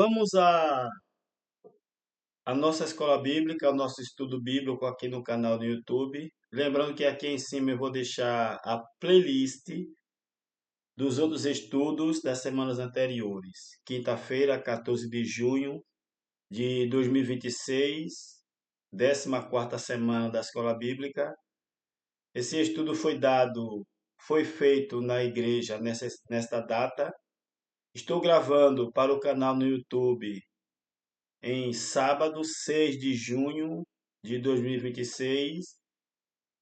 Vamos à nossa escola bíblica, ao nosso estudo bíblico aqui no canal do YouTube. Lembrando que aqui em cima eu vou deixar a playlist dos outros estudos das semanas anteriores. Quinta-feira, 14 de junho de 2026, 14ª semana da escola bíblica. Esse estudo foi feito na igreja nesta data. Estou gravando para o canal no YouTube em sábado, 6 de junho de 2026.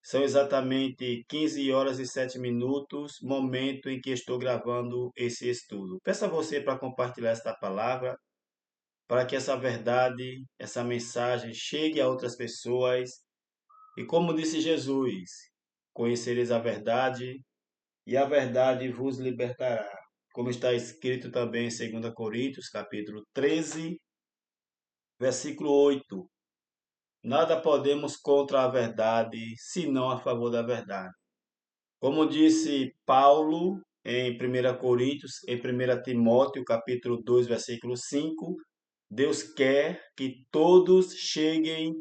São exatamente 15 horas e 7 minutos, momento em que estou gravando esse estudo. Peço a você para compartilhar esta palavra, para que essa verdade, essa mensagem chegue a outras pessoas. E como disse Jesus, conhecereis a verdade e a verdade vos libertará. Como está escrito também em 2 Coríntios, capítulo 13, versículo 8. Nada podemos contra a verdade, senão a favor da verdade. Como disse Paulo em 1 Coríntios, em 1 Timóteo, capítulo 2, versículo 5, Deus quer que todos cheguem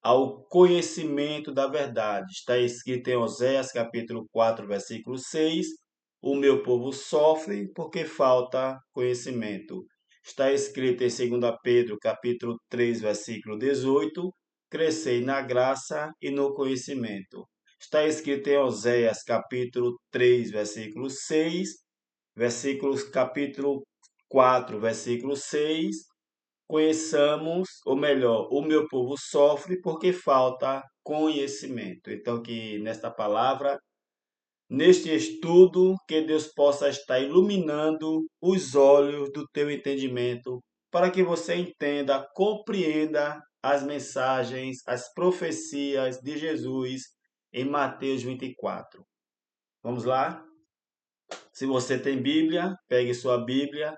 ao conhecimento da verdade. Está escrito em Oséias, capítulo 4, versículo 6, o meu povo sofre porque falta conhecimento. Está escrito em 2 Pedro, capítulo 3, versículo 18, crescei na graça e no conhecimento. Está escrito em Oséias, capítulo 3, versículo 6, capítulo 4, versículo 6, conheçamos, ou melhor, o meu povo sofre porque falta conhecimento. Então, que nesta palavra, neste estudo, que Deus possa estar iluminando os olhos do teu entendimento, para que você entenda, compreenda as mensagens, as profecias de Jesus em Mateus 24. Vamos lá? Se você tem Bíblia, pegue sua Bíblia,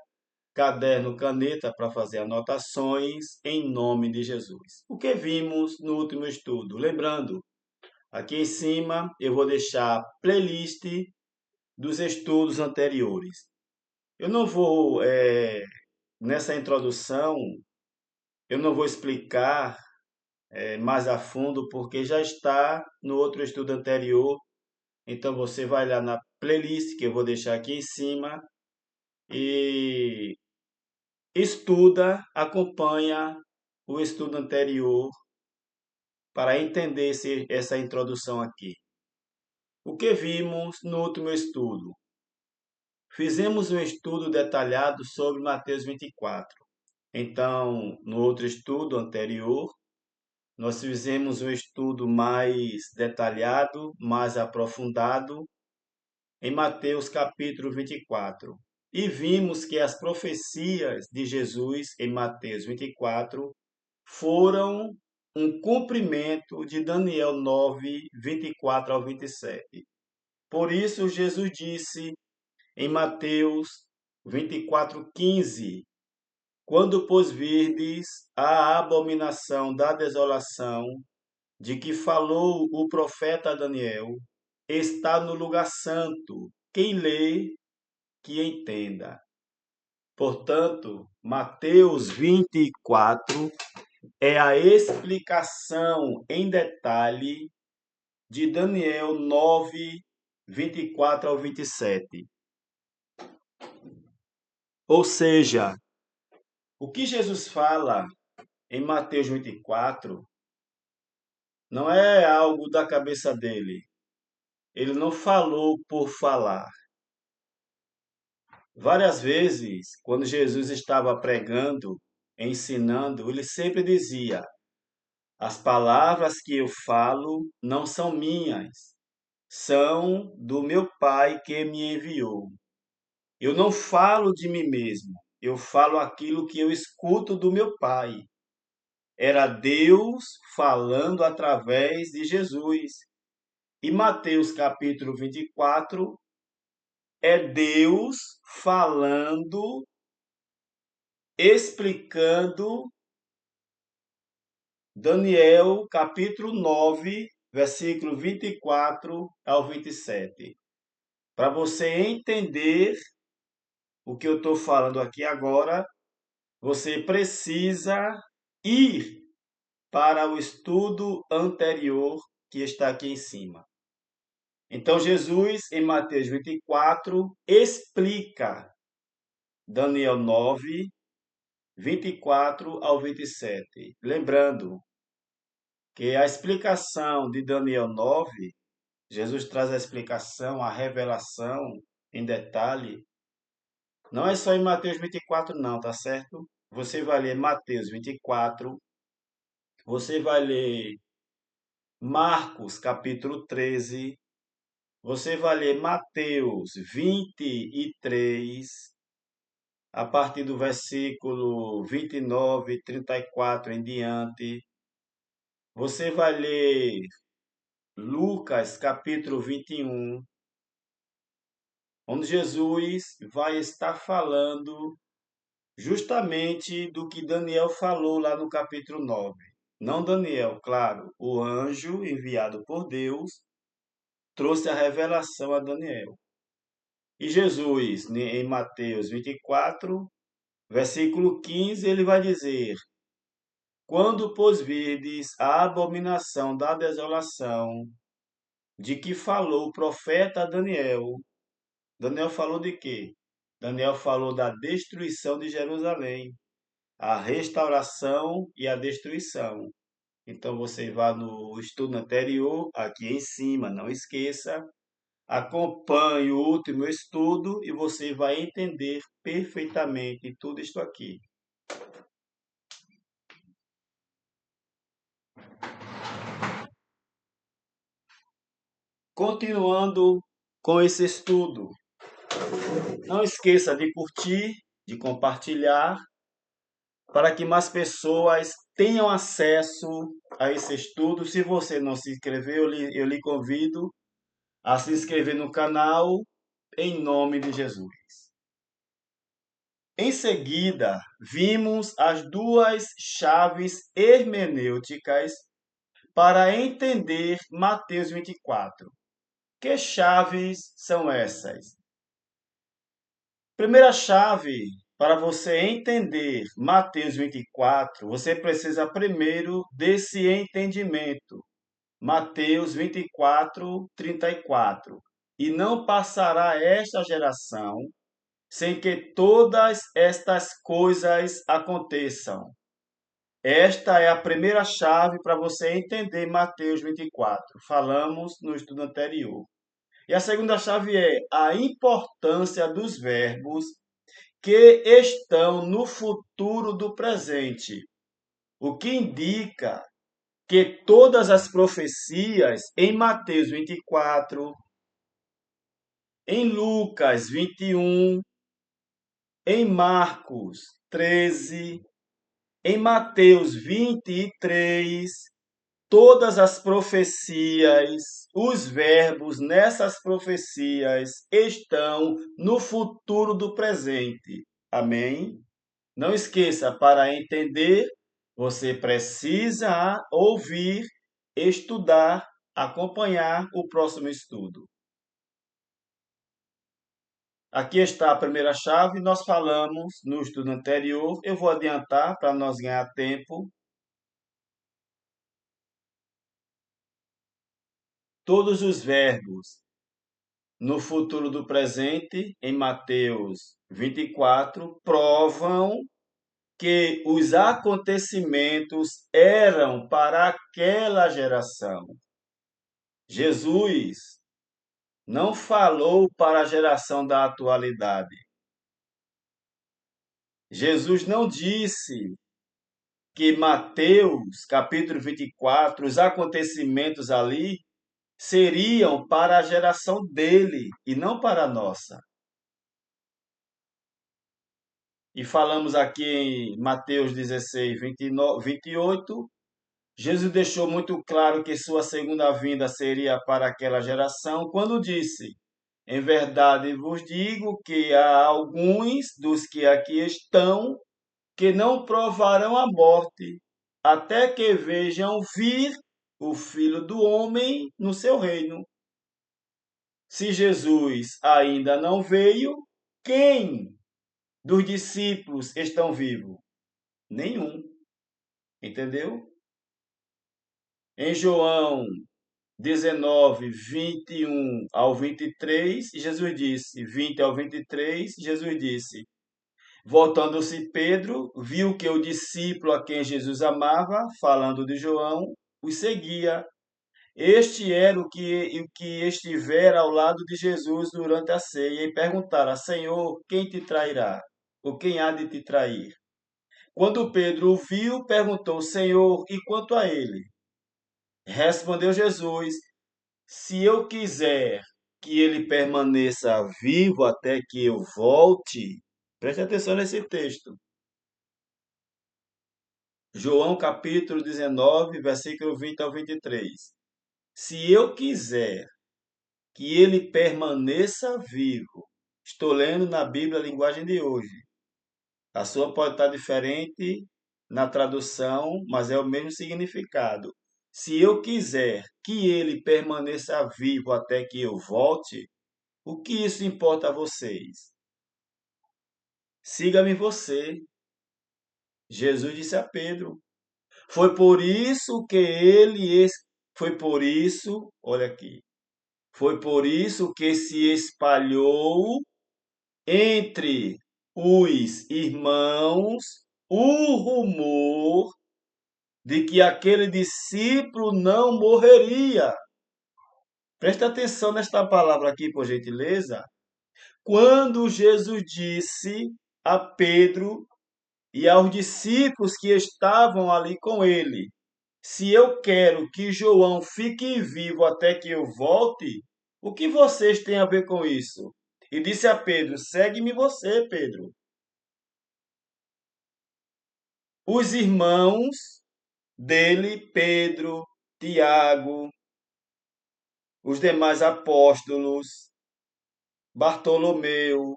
caderno, caneta para fazer anotações em nome de Jesus. O que vimos no último estudo? Lembrando, aqui em cima eu vou deixar a playlist dos estudos anteriores. Eu não vou, nessa introdução, eu não vou explicar mais a fundo, porque já está no outro estudo anterior. Então você vai lá na playlist que eu vou deixar aqui em cima e estuda, acompanha o estudo anterior para entender essa introdução aqui. O que vimos no último estudo? Fizemos um estudo detalhado sobre Mateus 24. Então, no outro estudo anterior, nós fizemos um estudo mais detalhado, mais aprofundado, em Mateus capítulo 24. E vimos que as profecias de Jesus em Mateus 24 foram um cumprimento de Daniel 9, 24 ao 27. Por isso, Jesus disse em Mateus 24, 15: Quando, pois, virdes a abominação da desolação, de que falou o profeta Daniel, está no lugar santo. Quem lê, que entenda. Portanto, Mateus 24 é a explicação em detalhe de Daniel 9, 24 ao 27. Ou seja, o que Jesus fala em Mateus 24 não é algo da cabeça dele. Ele não falou por falar. Várias vezes, quando Jesus estava pregando, ensinando, ele sempre dizia: As palavras que eu falo não são minhas, são do meu Pai que me enviou. Eu não falo de mim mesmo, eu falo aquilo que eu escuto do meu Pai. Era Deus falando através de Jesus. E Mateus capítulo 24 é Deus falando, explicando Daniel capítulo 9, versículo 24 ao 27. Para você entender o que eu estou falando aqui agora, você precisa ir para o estudo anterior que está aqui em cima. Então, Jesus, em Mateus 24, explica Daniel 9, 24 ao 27. Lembrando que a explicação de Daniel 9, Jesus traz a explicação, a revelação em detalhe. Não é só em Mateus 24, não, tá certo? Você vai ler Mateus 24, você vai ler Marcos capítulo 13, você vai ler Mateus 23, a partir do versículo 29, 34 em diante. Você vai ler Lucas capítulo 21, onde Jesus vai estar falando justamente do que Daniel falou lá no capítulo 9. Não Daniel, claro, o anjo enviado por Deus trouxe a revelação a Daniel. E Jesus, em Mateus 24, versículo 15, ele vai dizer: Quando, pois, virdes a abominação da desolação, de que falou o profeta Daniel. Daniel falou de quê? Daniel falou da destruição de Jerusalém, a restauração e a destruição. Então você vai no estudo anterior, aqui em cima, não esqueça. Acompanhe o último estudo e você vai entender perfeitamente tudo isto aqui. Continuando com esse estudo, não esqueça de curtir, de compartilhar, para que mais pessoas tenham acesso a esse estudo. Se você não se inscreveu, eu lhe convido a se inscrever no canal, em nome de Jesus. Em seguida, vimos as duas chaves hermenêuticas para entender Mateus 24. Que chaves são essas? Primeira chave, para você entender Mateus 24, você precisa primeiro desse entendimento. Mateus 24, 34. E não passará esta geração sem que todas estas coisas aconteçam. Esta é a primeira chave para você entender Mateus 24. Falamos no estudo anterior. E a segunda chave é a importância dos verbos que estão no futuro do presente, o que indica que todas as profecias em Mateus 24, em Lucas 21, em Marcos 13, em Mateus 23, todas as profecias, os verbos nessas profecias estão no futuro do presente. Amém? Não esqueça, para entender, você precisa ouvir, estudar, acompanhar o próximo estudo. Aqui está a primeira chave, nós falamos no estudo anterior, eu vou adiantar para nós ganhar tempo. Todos os verbos no futuro do presente, em Mateus 24, provam que os acontecimentos eram para aquela geração. Jesus não falou para a geração da atualidade. Jesus não disse que Mateus, capítulo 24, os acontecimentos ali seriam para a geração dele e não para a nossa. E falamos aqui em Mateus 16, 28, Jesus deixou muito claro que sua segunda vinda seria para aquela geração, quando disse: Em verdade vos digo que há alguns dos que aqui estão que não provarão a morte, até que vejam vir o Filho do Homem no seu reino. Se Jesus ainda não veio, quem dos discípulos estão vivos? Nenhum. Entendeu? Em João 19, 21 ao 23, Jesus disse, 20 ao 23, Jesus disse: Voltando-se Pedro, viu que o discípulo a quem Jesus amava, falando de João, os seguia. Este era o que estivera ao lado de Jesus durante a ceia e perguntara: Senhor, quem te trairá? Ou quem há de te trair? Quando Pedro o viu, perguntou: Senhor, e quanto a ele? Respondeu Jesus: Se eu quiser que ele permaneça vivo até que eu volte, preste atenção nesse texto. João capítulo 19, versículo 20 ao 23. Se eu quiser que ele permaneça vivo, estou lendo na Bíblia a linguagem de hoje. A sua pode estar diferente na tradução, mas é o mesmo significado. Se eu quiser que ele permaneça vivo até que eu volte, o que isso importa a vocês? Siga-me você. Jesus disse a Pedro. Foi por isso que foi por isso, olha aqui, foi por isso que se espalhou entre os irmãos o rumor de que aquele discípulo não morreria. Preste atenção nesta palavra aqui, por gentileza. Quando Jesus disse a Pedro e aos discípulos que estavam ali com ele: Se eu quero que João fique vivo até que eu volte, o que vocês têm a ver com isso? E disse a Pedro: Segue-me você, Pedro. Os irmãos dele, Pedro, Tiago, os demais apóstolos, Bartolomeu,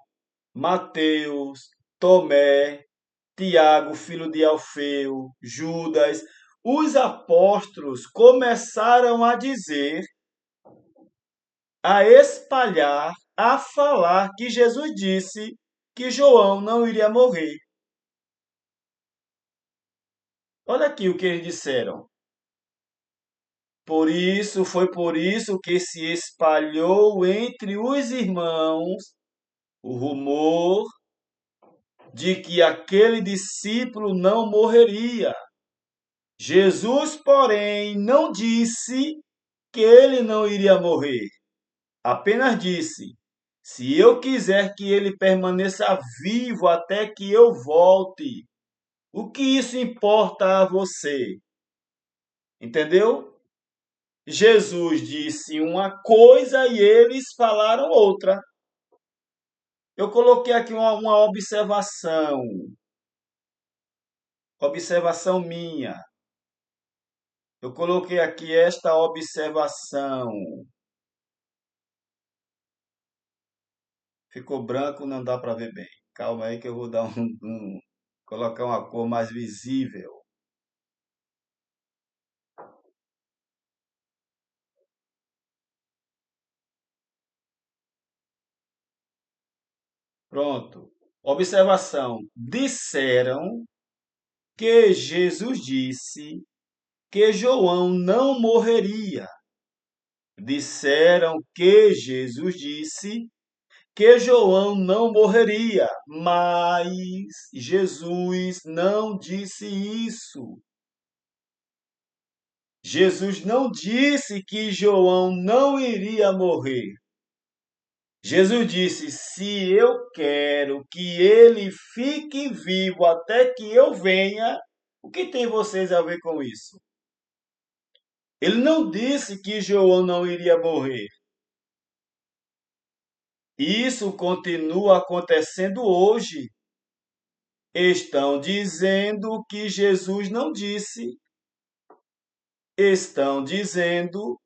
Mateus, Tomé, Tiago, filho de Alfeu, Judas, os apóstolos começaram a dizer, a espalhar, a falar que Jesus disse que João não iria morrer. Olha aqui o que eles disseram. Foi por isso que se espalhou entre os irmãos o rumor de que aquele discípulo não morreria. Jesus, porém, não disse que ele não iria morrer. Apenas disse: Se eu quiser que ele permaneça vivo até que eu volte, o que isso importa a você? Entendeu? Jesus disse uma coisa e eles falaram outra. Eu coloquei aqui uma observação minha. Eu coloquei aqui esta observação. Ficou branco, não dá para ver bem. Calma aí que eu vou dar colocar uma cor mais visível. Pronto. Observação. Disseram que Jesus disse que João não morreria. Disseram que Jesus disse que João não morreria, mas Jesus não disse isso. Jesus não disse que João não iria morrer. Jesus disse: Se eu quero que ele fique vivo até que eu venha, o que tem vocês a ver com isso? Ele não disse que João não iria morrer. Isso continua acontecendo hoje. Estão dizendo que Jesus não disse. Estão dizendo,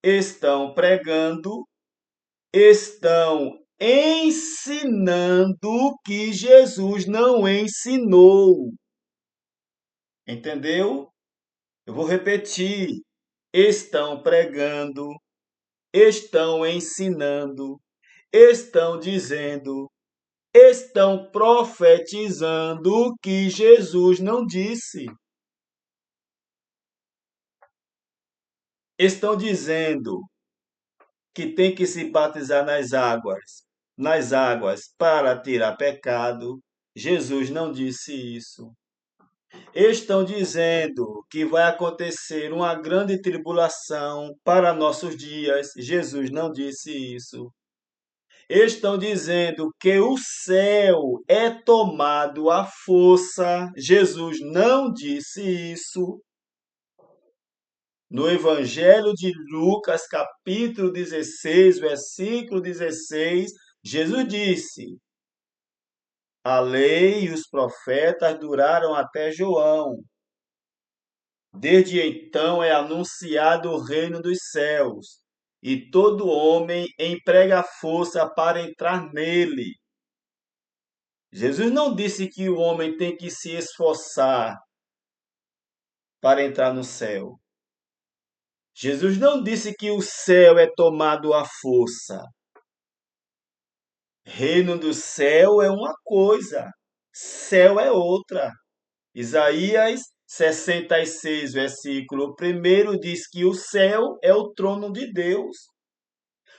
estão pregando, estão ensinando que Jesus não ensinou. Entendeu? Eu vou repetir. Estão pregando, estão ensinando, estão dizendo estão profetizando que Jesus não disse. Estão dizendo que tem que se batizar nas águas para tirar pecado. Jesus não disse isso. Estão dizendo que vai acontecer uma grande tribulação para nossos dias. Jesus não disse isso. Estão dizendo que o céu é tomado à força. Jesus não disse isso. No Evangelho de Lucas, capítulo 16, versículo 16, Jesus disse: a lei e os profetas duraram até João. Desde então é anunciado o reino dos céus, e todo homem emprega força para entrar nele. Jesus não disse que o homem tem que se esforçar para entrar no céu. Jesus não disse que o céu é tomado à força. Reino do céu é uma coisa, céu é outra. Isaías 66, versículo 1 diz que o céu é o trono de Deus.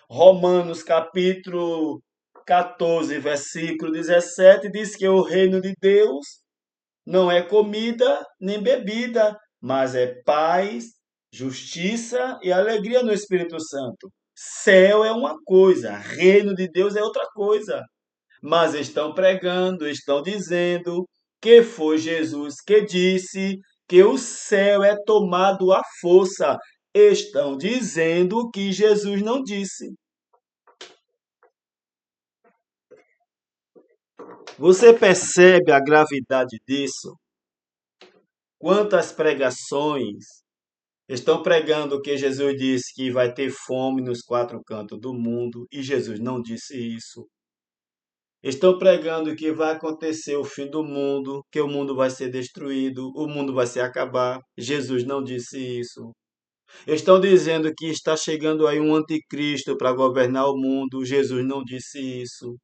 Romanos capítulo 14, versículo 17 diz que o reino de Deus não é comida nem bebida, mas é paz, justiça e alegria no Espírito Santo. Céu é uma coisa, reino de Deus é outra coisa. Mas estão pregando, estão dizendo que foi Jesus que disse que o céu é tomado à força. Estão dizendo que Jesus não disse. Você percebe a gravidade disso? Quantas pregações estão pregando que Jesus disse que vai ter fome nos quatro cantos do mundo e Jesus não disse isso? Estão pregando que vai acontecer o fim do mundo, que o mundo vai ser destruído, o mundo vai se acabar. Jesus não disse isso. Estão dizendo que está chegando aí um anticristo para governar o mundo. Jesus não disse isso.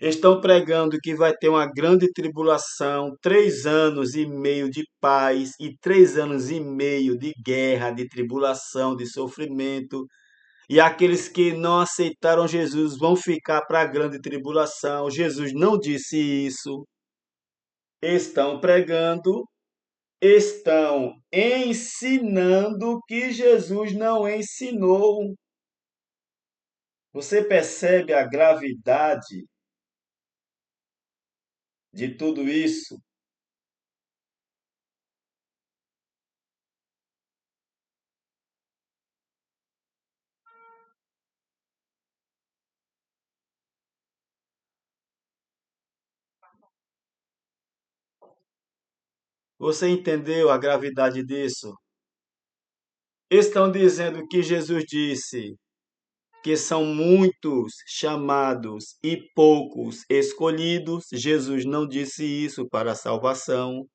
Estão pregando que vai ter uma grande tribulação, 3 anos e meio de paz e 3 anos e meio de guerra, de tribulação, de sofrimento. E aqueles que não aceitaram Jesus vão ficar para a grande tribulação. Jesus não disse isso. Estão pregando, estão ensinando que Jesus não ensinou. Você percebe a gravidade de tudo isso? Você entendeu a gravidade disso? Estão dizendo que Jesus disse que são muitos chamados e poucos escolhidos. Jesus não disse isso para a salvação.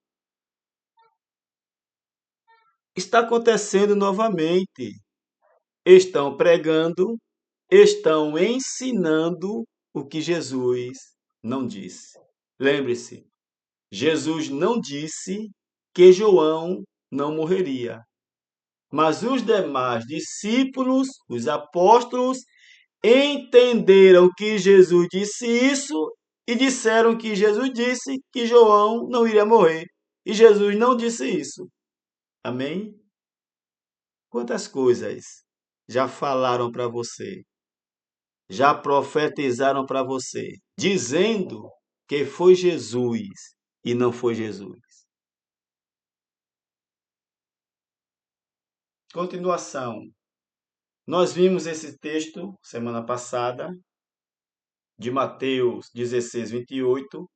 Está acontecendo novamente. Estão pregando, estão ensinando o que Jesus não disse. Lembre-se, Jesus não disse que João não morreria. Mas os demais discípulos, os apóstolos, entenderam que Jesus disse isso e disseram que Jesus disse que João não iria morrer. E Jesus não disse isso. Amém? Quantas coisas já falaram para você, já profetizaram para você, dizendo que foi Jesus e não foi Jesus? Continuação. Nós vimos esse texto semana passada, de Mateus 16, 28.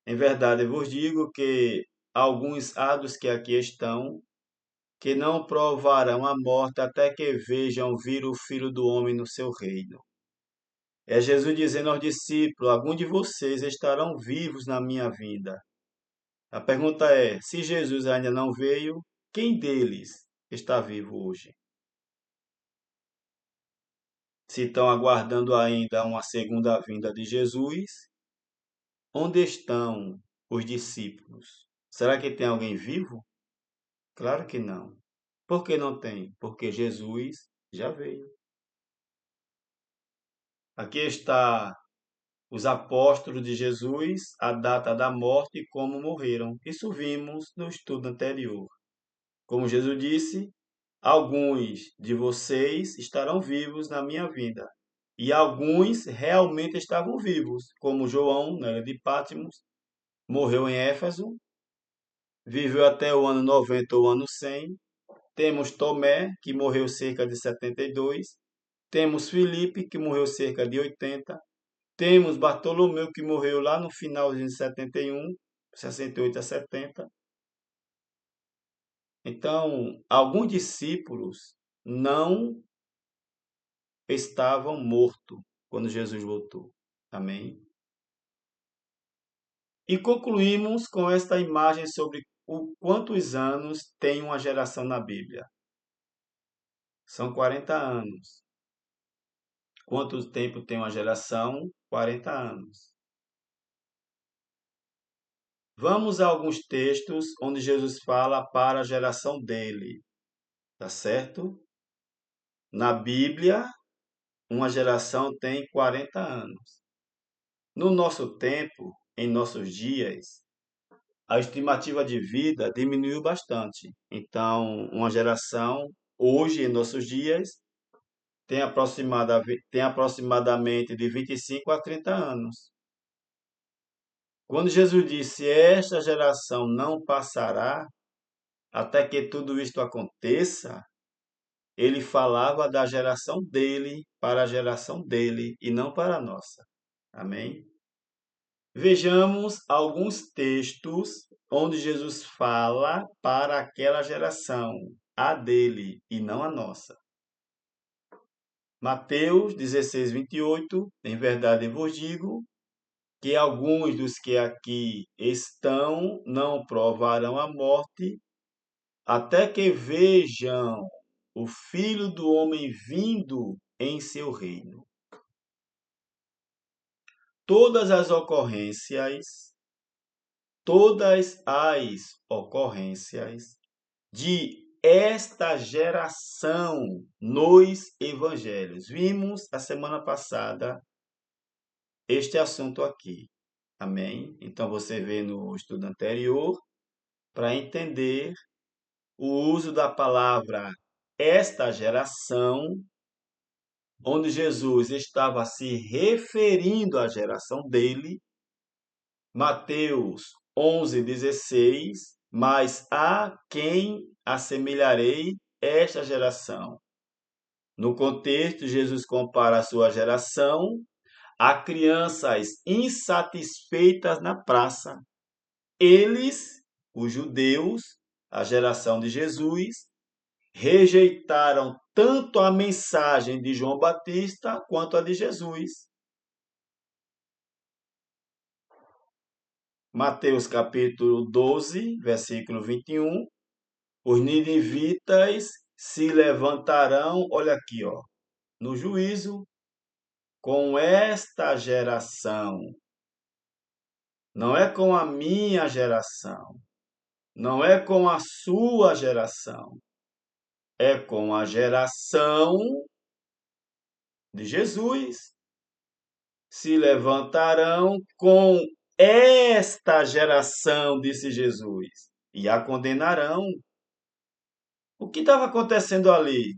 Em verdade, eu vos digo que alguns há dos que aqui estão, que não provarão a morte até que vejam vir o Filho do Homem no seu reino. É Jesus dizendo aos discípulos: alguns de vocês estarão vivos na minha vinda. A pergunta é: se Jesus ainda não veio, quem deles está vivo hoje? se estão aguardando ainda uma segunda vinda de Jesus, onde estão os discípulos? Será que tem alguém vivo? Claro que não. Por que não tem? Porque Jesus já veio. Aqui está os apóstolos de Jesus, a data da morte e como morreram. Isso vimos no estudo anterior. Como Jesus disse, alguns de vocês estarão vivos na minha vinda. E alguns realmente estavam vivos, como João, na ilha de Patmos, morreu em Éfeso, viveu até o ano 90 ou ano 100. Temos Tomé, que morreu cerca de 72. Temos Filipe, que morreu cerca de 80. Temos Bartolomeu, que morreu lá no finalzinho de 71, 68 a 70. Então, alguns discípulos não estavam mortos quando Jesus voltou. Amém? E concluímos com esta imagem sobre quantos anos tem uma geração na Bíblia. São 40 anos. Quanto tempo tem uma geração? 40 anos. Vamos a alguns textos onde Jesus fala para a geração dele, tá certo? Na Bíblia, uma geração tem 40 anos. No nosso tempo, em nossos dias, a estimativa de vida diminuiu bastante. Então, uma geração, hoje, em nossos dias, tem aproximadamente de 25 a 30 anos. Quando Jesus disse: Esta geração não passará até que tudo isto aconteça, ele falava da geração dele para a geração dele e não para a nossa. Amém? Vejamos alguns textos onde Jesus fala para aquela geração, a dele e não a nossa. Mateus 16, 28, em verdade vos digo que alguns dos que aqui estão não provarão a morte até que vejam o Filho do Homem vindo em seu reino. Todas as ocorrências, todas as ocorrências de esta geração nos evangelhos. Vimos a semana passada este assunto aqui. Amém? Então você vê no estudo anterior para entender o uso da palavra esta geração, onde Jesus estava se referindo à geração dele, Mateus 11:16, mas a quem assemelharei esta geração? No contexto, Jesus compara a sua geração a crianças insatisfeitas na praça. Eles, os judeus, a geração de Jesus, rejeitaram tanto a mensagem de João Batista quanto a de Jesus. Mateus capítulo 12, versículo 21. Os ninivitas se levantarão, olha aqui, ó, no juízo com esta geração. Não é com a minha geração, não é com a sua geração, é com a geração de Jesus. Se levantarão com esta geração, disse Jesus, e a condenarão. O que estava acontecendo ali?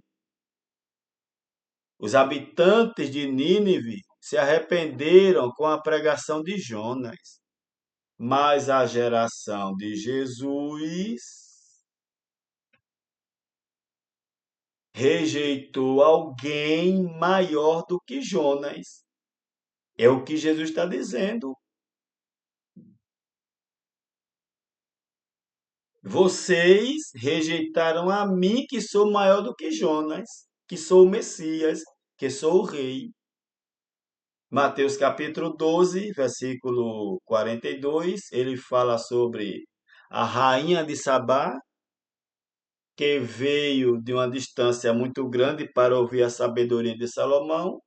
Os habitantes de Nínive se arrependeram com a pregação de Jonas, mas a geração de Jesus rejeitou alguém maior do que Jonas. É o que Jesus está dizendo. Vocês rejeitaram a mim, que sou maior do que Jonas, que sou o Messias, que sou o rei. Mateus capítulo 12, versículo 42, ele fala sobre a rainha de Sabá, que veio de uma distância muito grande para ouvir a sabedoria de Salomão.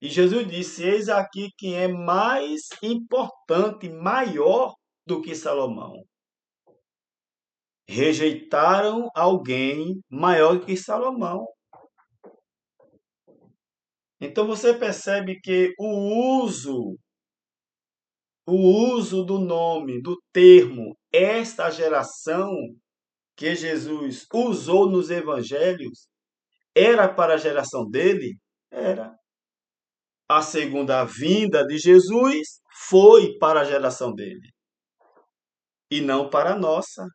E Jesus disse: Eis aqui quem é mais importante, maior do que Salomão. Rejeitaram alguém maior do que Salomão. Então você percebe que o uso do nome, do termo, esta geração que Jesus usou nos evangelhos, era para a geração dele? Era. A segunda vinda de Jesus foi para a geração dele e não para a nossa.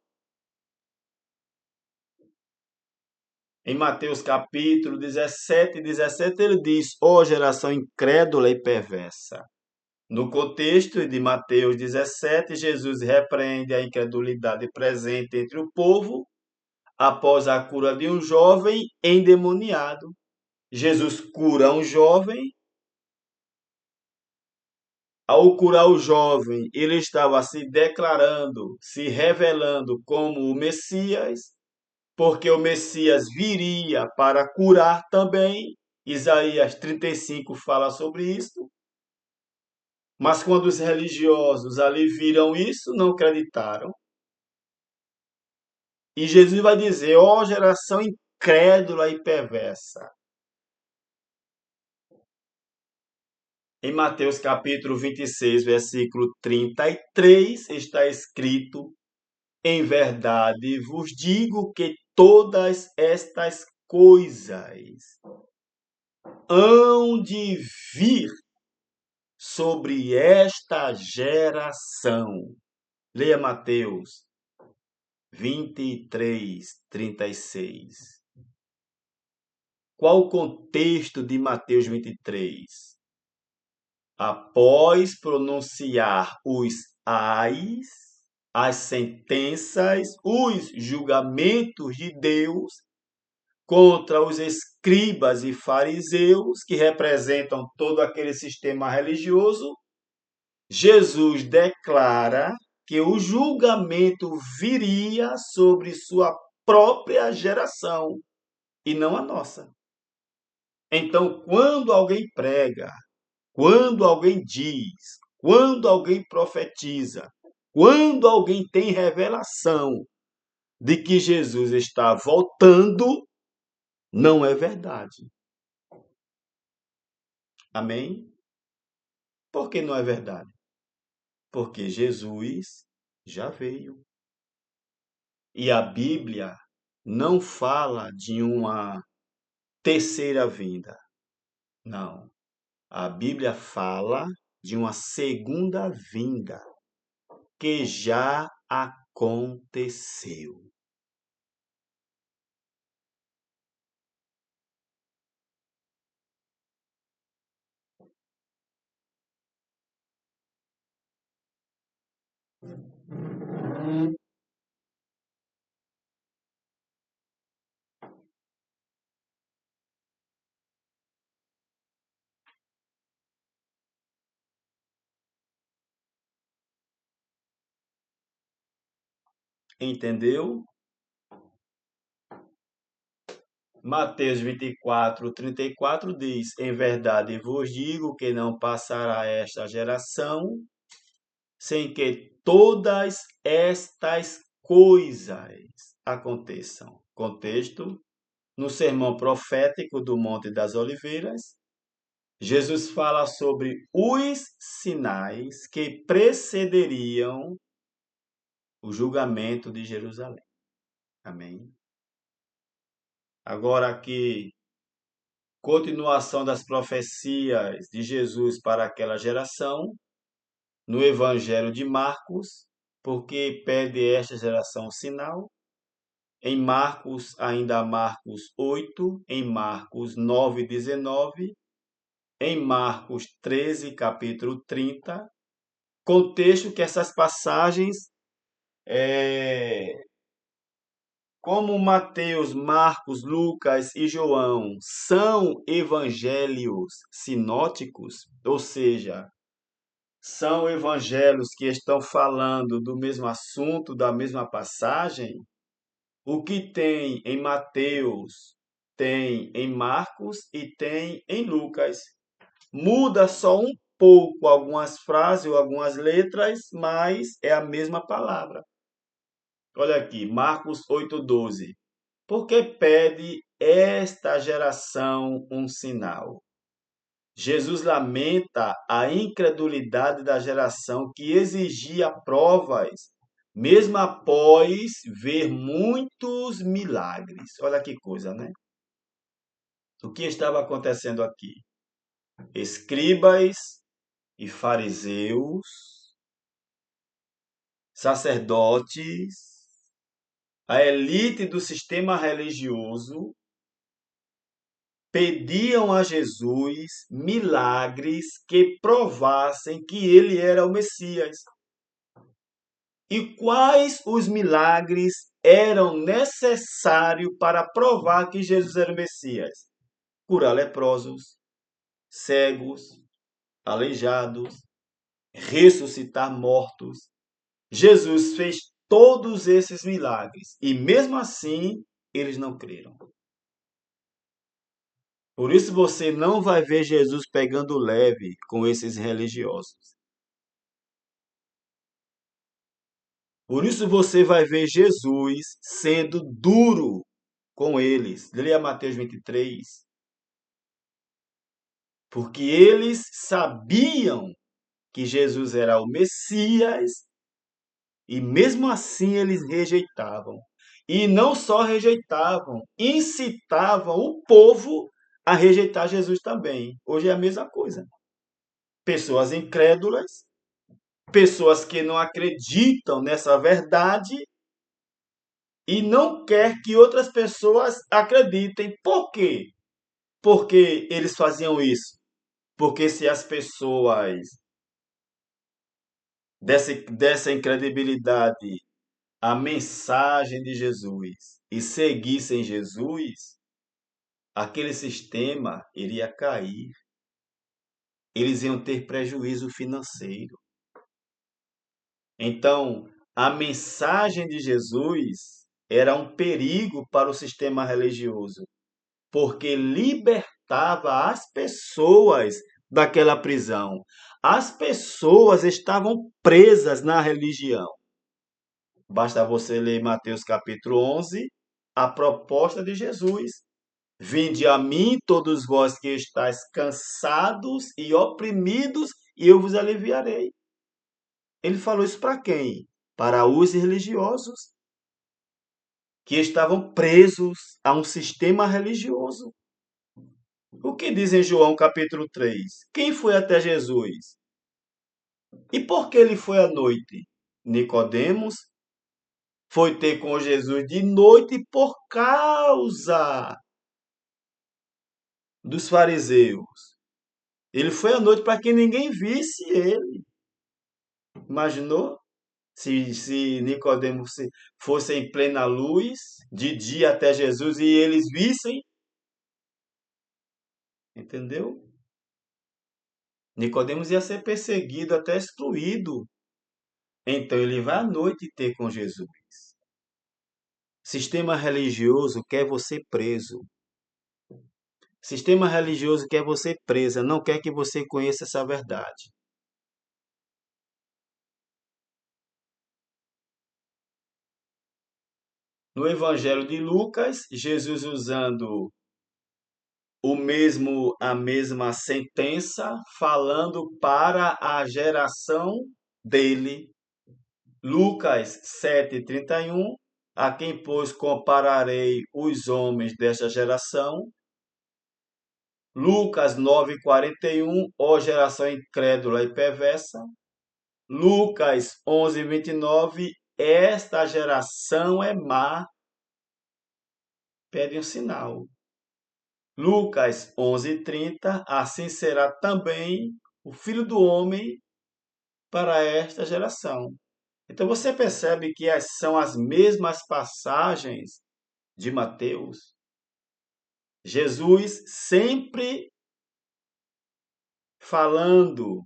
Em Mateus capítulo 17, ele diz: Ó geração incrédula e perversa. No contexto de Mateus 17, Jesus repreende a incredulidade presente entre o povo após a cura de um jovem endemoniado. Jesus cura um jovem. Ao curar o jovem, ele estava se declarando, se revelando como o Messias, porque o Messias viria para curar também. Isaías 35 fala sobre isso. Mas quando os religiosos ali viram isso, não acreditaram. E Jesus vai dizer: ó geração incrédula e perversa. Em Mateus capítulo 26, versículo 33, está escrito: Em verdade vos digo que todas estas coisas hão de vir sobre esta geração. Leia Mateus 23, 36. Qual o contexto de Mateus 23? Após pronunciar os ais, as sentenças, os julgamentos de Deus contra os escribas e fariseus, que representam todo aquele sistema religioso, Jesus declara que o julgamento viria sobre sua própria geração e não a nossa. Então, quando alguém prega, quando alguém diz, quando alguém profetiza, quando alguém tem revelação de que Jesus está voltando, não é verdade. Amém? Por que não é verdade? Porque Jesus já veio. E a Bíblia não fala de uma terceira vinda. Não. A Bíblia fala de uma segunda vinda que já aconteceu. Entendeu? Mateus 24, 34 diz: Em verdade vos digo que não passará esta geração sem que todas estas coisas aconteçam. Contexto: no sermão profético do Monte das Oliveiras, Jesus fala sobre os sinais que precederiam o julgamento de Jerusalém. Amém? Agora aqui, continuação das profecias de Jesus para aquela geração, no Evangelho de Marcos, porque pede esta geração o sinal. Em Marcos, ainda Marcos 8, em Marcos 9, 19, em Marcos 13, capítulo 30, contexto que essas passagens, como Mateus, Marcos, Lucas e João, são evangelhos sinóticos, ou seja, são evangelhos que estão falando do mesmo assunto, da mesma passagem, O que tem em Mateus, tem em Marcos e tem em Lucas. Muda só um pouco algumas frases ou algumas letras, mas é a mesma palavra. Olha aqui, Marcos 8,12. Por que pede esta geração um sinal? Jesus lamenta a incredulidade da geração que exigia provas, mesmo após ver muitos milagres. Olha que coisa, né? O que estava acontecendo aqui? Escribas e fariseus, sacerdotes, a elite do sistema religioso pediam a Jesus milagres que provassem que ele era o Messias. E quais os milagres eram necessários para provar que Jesus era o Messias? Curar leprosos, cegos, aleijados, ressuscitar mortos. Jesus fez todos esses milagres e mesmo assim eles não creram. Por isso você não vai ver Jesus pegando leve com esses religiosos. Por isso você vai ver Jesus sendo duro com eles. Leia Mateus 23. Porque eles sabiam que Jesus era o Messias e mesmo assim eles rejeitavam. E não só rejeitavam, incitavam o povo a rejeitar Jesus também. Hoje é a mesma coisa. Pessoas incrédulas, pessoas que não acreditam nessa verdade e não quer que outras pessoas acreditem. Por quê? Porque eles faziam isso. Porque se as pessoas dessa incredibilidade a mensagem de Jesus e seguissem Jesus, aquele sistema iria cair. Eles iam ter prejuízo financeiro. Então, a mensagem de Jesus era um perigo para o sistema religioso, porque libertava as pessoas daquela prisão. As pessoas estavam presas na religião. Basta você ler Mateus capítulo 11, a proposta de Jesus. Vinde a mim, todos vós que estáis cansados e oprimidos, e eu vos aliviarei. Ele falou isso para quem? Para os religiosos, que estavam presos a um sistema religioso. O que diz em João capítulo 3? Quem foi até Jesus? E por que ele foi à noite? Nicodemos foi ter com Jesus de noite por causa dos fariseus. Ele foi à noite para que ninguém visse ele. Imaginou? Se Nicodemos fosse em plena luz, de dia até Jesus, e eles vissem, entendeu? Nicodemos ia ser perseguido, até excluído. Então ele vai à noite ter com Jesus. Sistema religioso quer você preso. Sistema religioso quer você presa, não quer que você conheça essa verdade. No Evangelho de Lucas, Jesus usando a mesma sentença, falando para a geração dele. Lucas 7,31, a quem, pois, compararei os homens desta geração. Lucas 9,41, ó geração incrédula e perversa. Lucas 11,29, esta geração é má, pede um sinal. Lucas 11,30, assim será também o Filho do Homem para esta geração. Então você percebe que são as mesmas passagens de Mateus. Jesus sempre falando,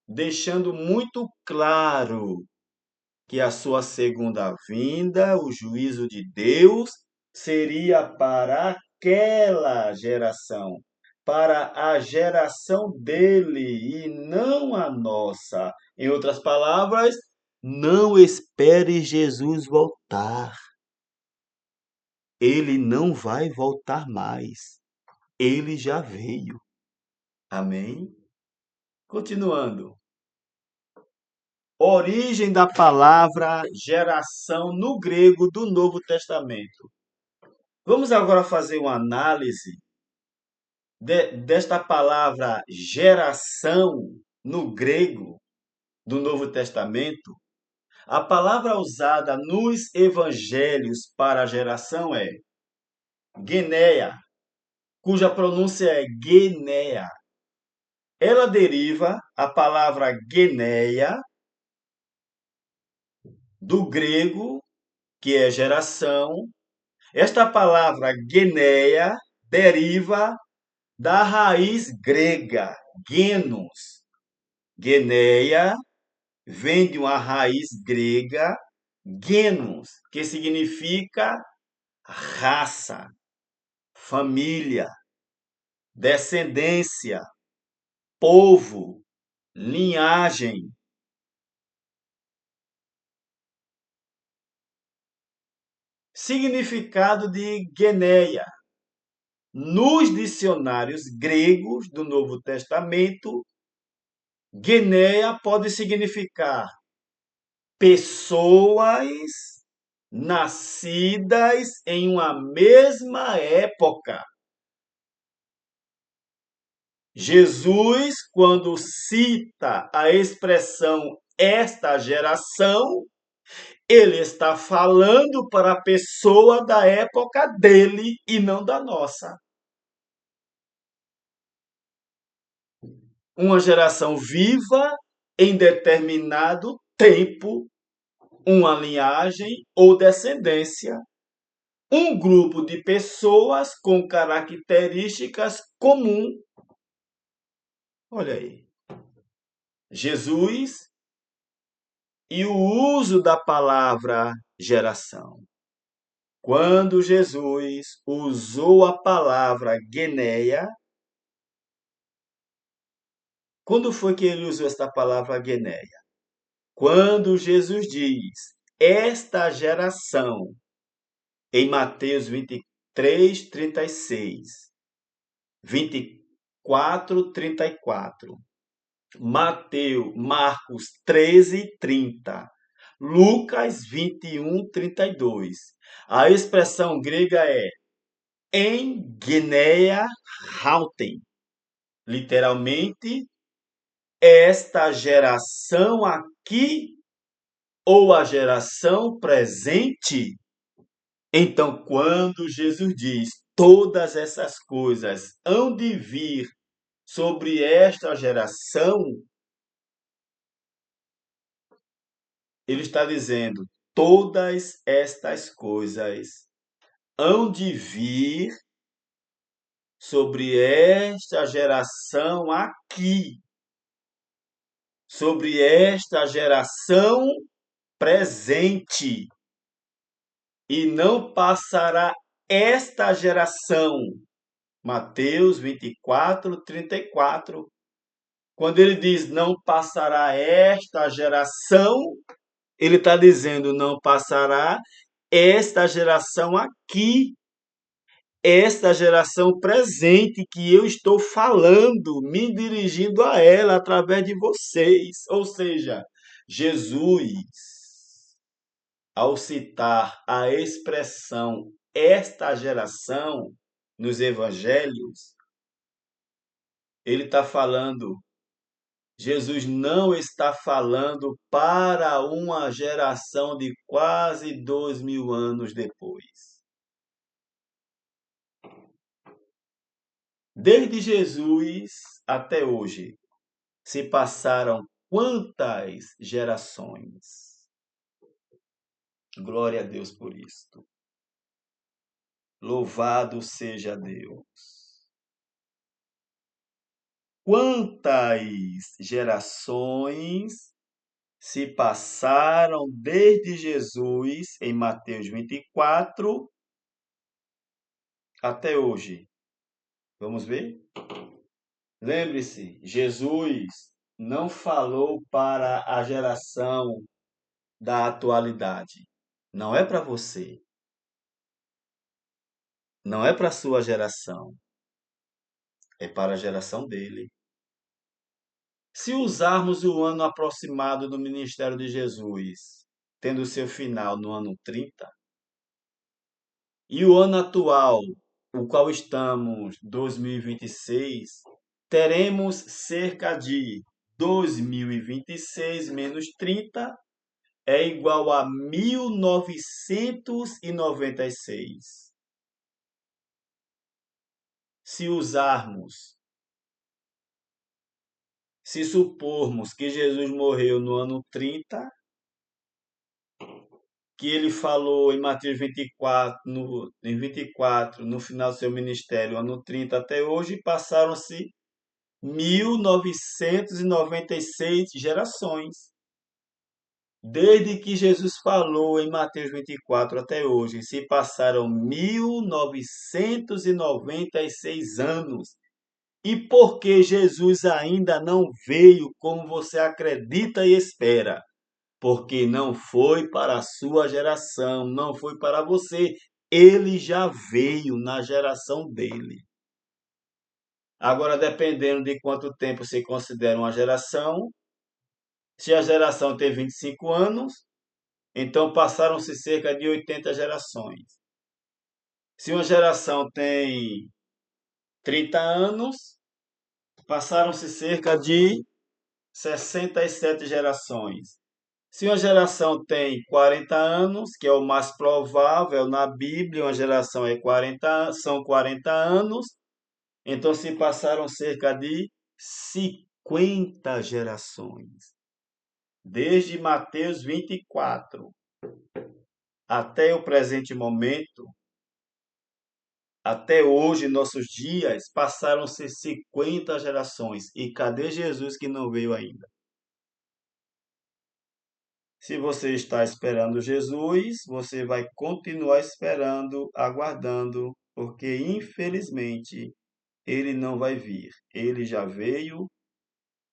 deixando muito claro que a sua segunda vinda, o juízo de Deus, seria para aquela geração, para a geração dele e não a nossa. Em outras palavras, não espere Jesus voltar. Ele não vai voltar mais. Ele já veio. Amém? Continuando. Origem da palavra geração no grego do Novo Testamento. Vamos agora fazer uma análise desta palavra geração no grego do Novo Testamento. A palavra usada nos evangelhos para geração é geneia, cuja pronúncia é genea. Ela deriva a palavra geneia do grego, que é geração. Esta palavra geneia deriva da raiz grega genos. Geneia vem de uma raiz grega genos, que significa raça, família, descendência, povo, linhagem. Significado de geneia. Nos dicionários gregos do Novo Testamento, geneia pode significar pessoas nascidas em uma mesma época. Jesus, quando cita a expressão esta geração, ele está falando para a pessoa da época dele e não da nossa. Uma geração viva em determinado tempo, uma linhagem ou descendência, um grupo de pessoas com características comuns. Olha aí. Jesus e o uso da palavra geração. Quando Jesus usou a palavra geneia, quando foi que ele usou esta palavra geneia? Quando Jesus diz, esta geração, em Mateus 23, 36, 24, 34, Marcos 13, 30, Lucas 21, 32. A expressão grega é em Guinéa Hauten. Literalmente, esta geração aqui ou a geração presente. Então, quando Jesus diz todas essas coisas hão de vir sobre esta geração, ele está dizendo todas estas coisas hão de vir sobre esta geração aqui, sobre esta geração presente, e não passará esta geração. Mateus 24, 34. Quando ele diz não passará esta geração, ele está dizendo não passará esta geração aqui, esta geração presente que eu estou falando, me dirigindo a ela através de vocês. Ou seja, Jesus, ao citar a expressão esta geração nos evangelhos, ele está falando, Jesus não está falando para uma geração de quase 2000 anos depois. Desde Jesus até hoje, se passaram quantas gerações? Glória a Deus por isto. Louvado seja Deus. Quantas gerações se passaram desde Jesus, em Mateus 24, até hoje. Vamos ver? Lembre-se, Jesus não falou para a geração da atualidade. Não é para você, não é para a sua geração, é para a geração dele. Se usarmos o ano aproximado do ministério de Jesus, tendo seu final no ano 30, e o ano atual, o qual estamos, 2026, teremos cerca de 2026 menos 30 é igual a 1996. Se usarmos, se supormos que Jesus morreu no ano 30, que ele falou em Mateus 24, em 24, no final do seu ministério, ano 30 até hoje, passaram-se 1996 gerações. Desde que Jesus falou em Mateus 24 até hoje, se passaram 1996 anos. E por que Jesus ainda não veio como você acredita e espera? Porque não foi para a sua geração, não foi para você. Ele já veio na geração dele. Agora, dependendo de quanto tempo se considera uma geração, se a geração tem 25 anos, então passaram-se cerca de 80 gerações. Se uma geração tem 30 anos, passaram-se cerca de 67 gerações. Se uma geração tem 40 anos, que é o mais provável na Bíblia, uma geração são 40 anos, então se passaram cerca de 50 gerações. Desde Mateus 24 até o presente momento, até hoje, nossos dias, passaram-se 50 gerações. E cadê Jesus que não veio ainda? Se você está esperando Jesus, você vai continuar esperando, aguardando, porque infelizmente ele não vai vir. Ele já veio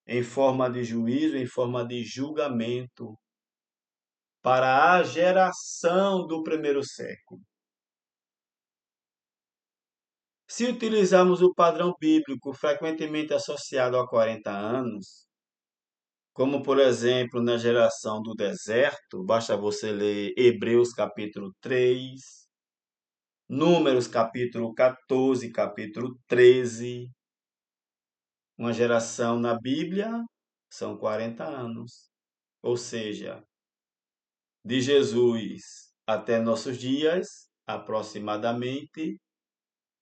em forma de juízo, em forma de julgamento para a geração do primeiro século. Se utilizarmos o padrão bíblico frequentemente associado a 40 anos, como por exemplo na geração do deserto, basta você ler Hebreus capítulo 3, Números capítulo 14, capítulo 13. Uma geração na Bíblia são 40 anos. Ou seja, de Jesus até nossos dias, aproximadamente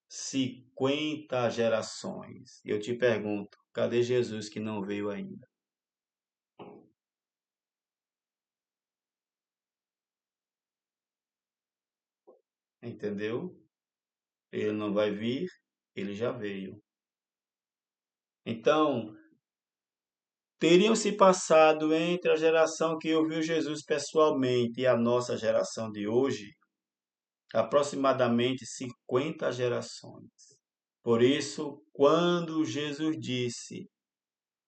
50 gerações. Eu te pergunto, cadê Jesus que não veio ainda? Entendeu? Ele não vai vir, ele já veio. Então, teriam se passado entre a geração que ouviu Jesus pessoalmente e a nossa geração de hoje, aproximadamente 50 gerações. Por isso, quando Jesus disse: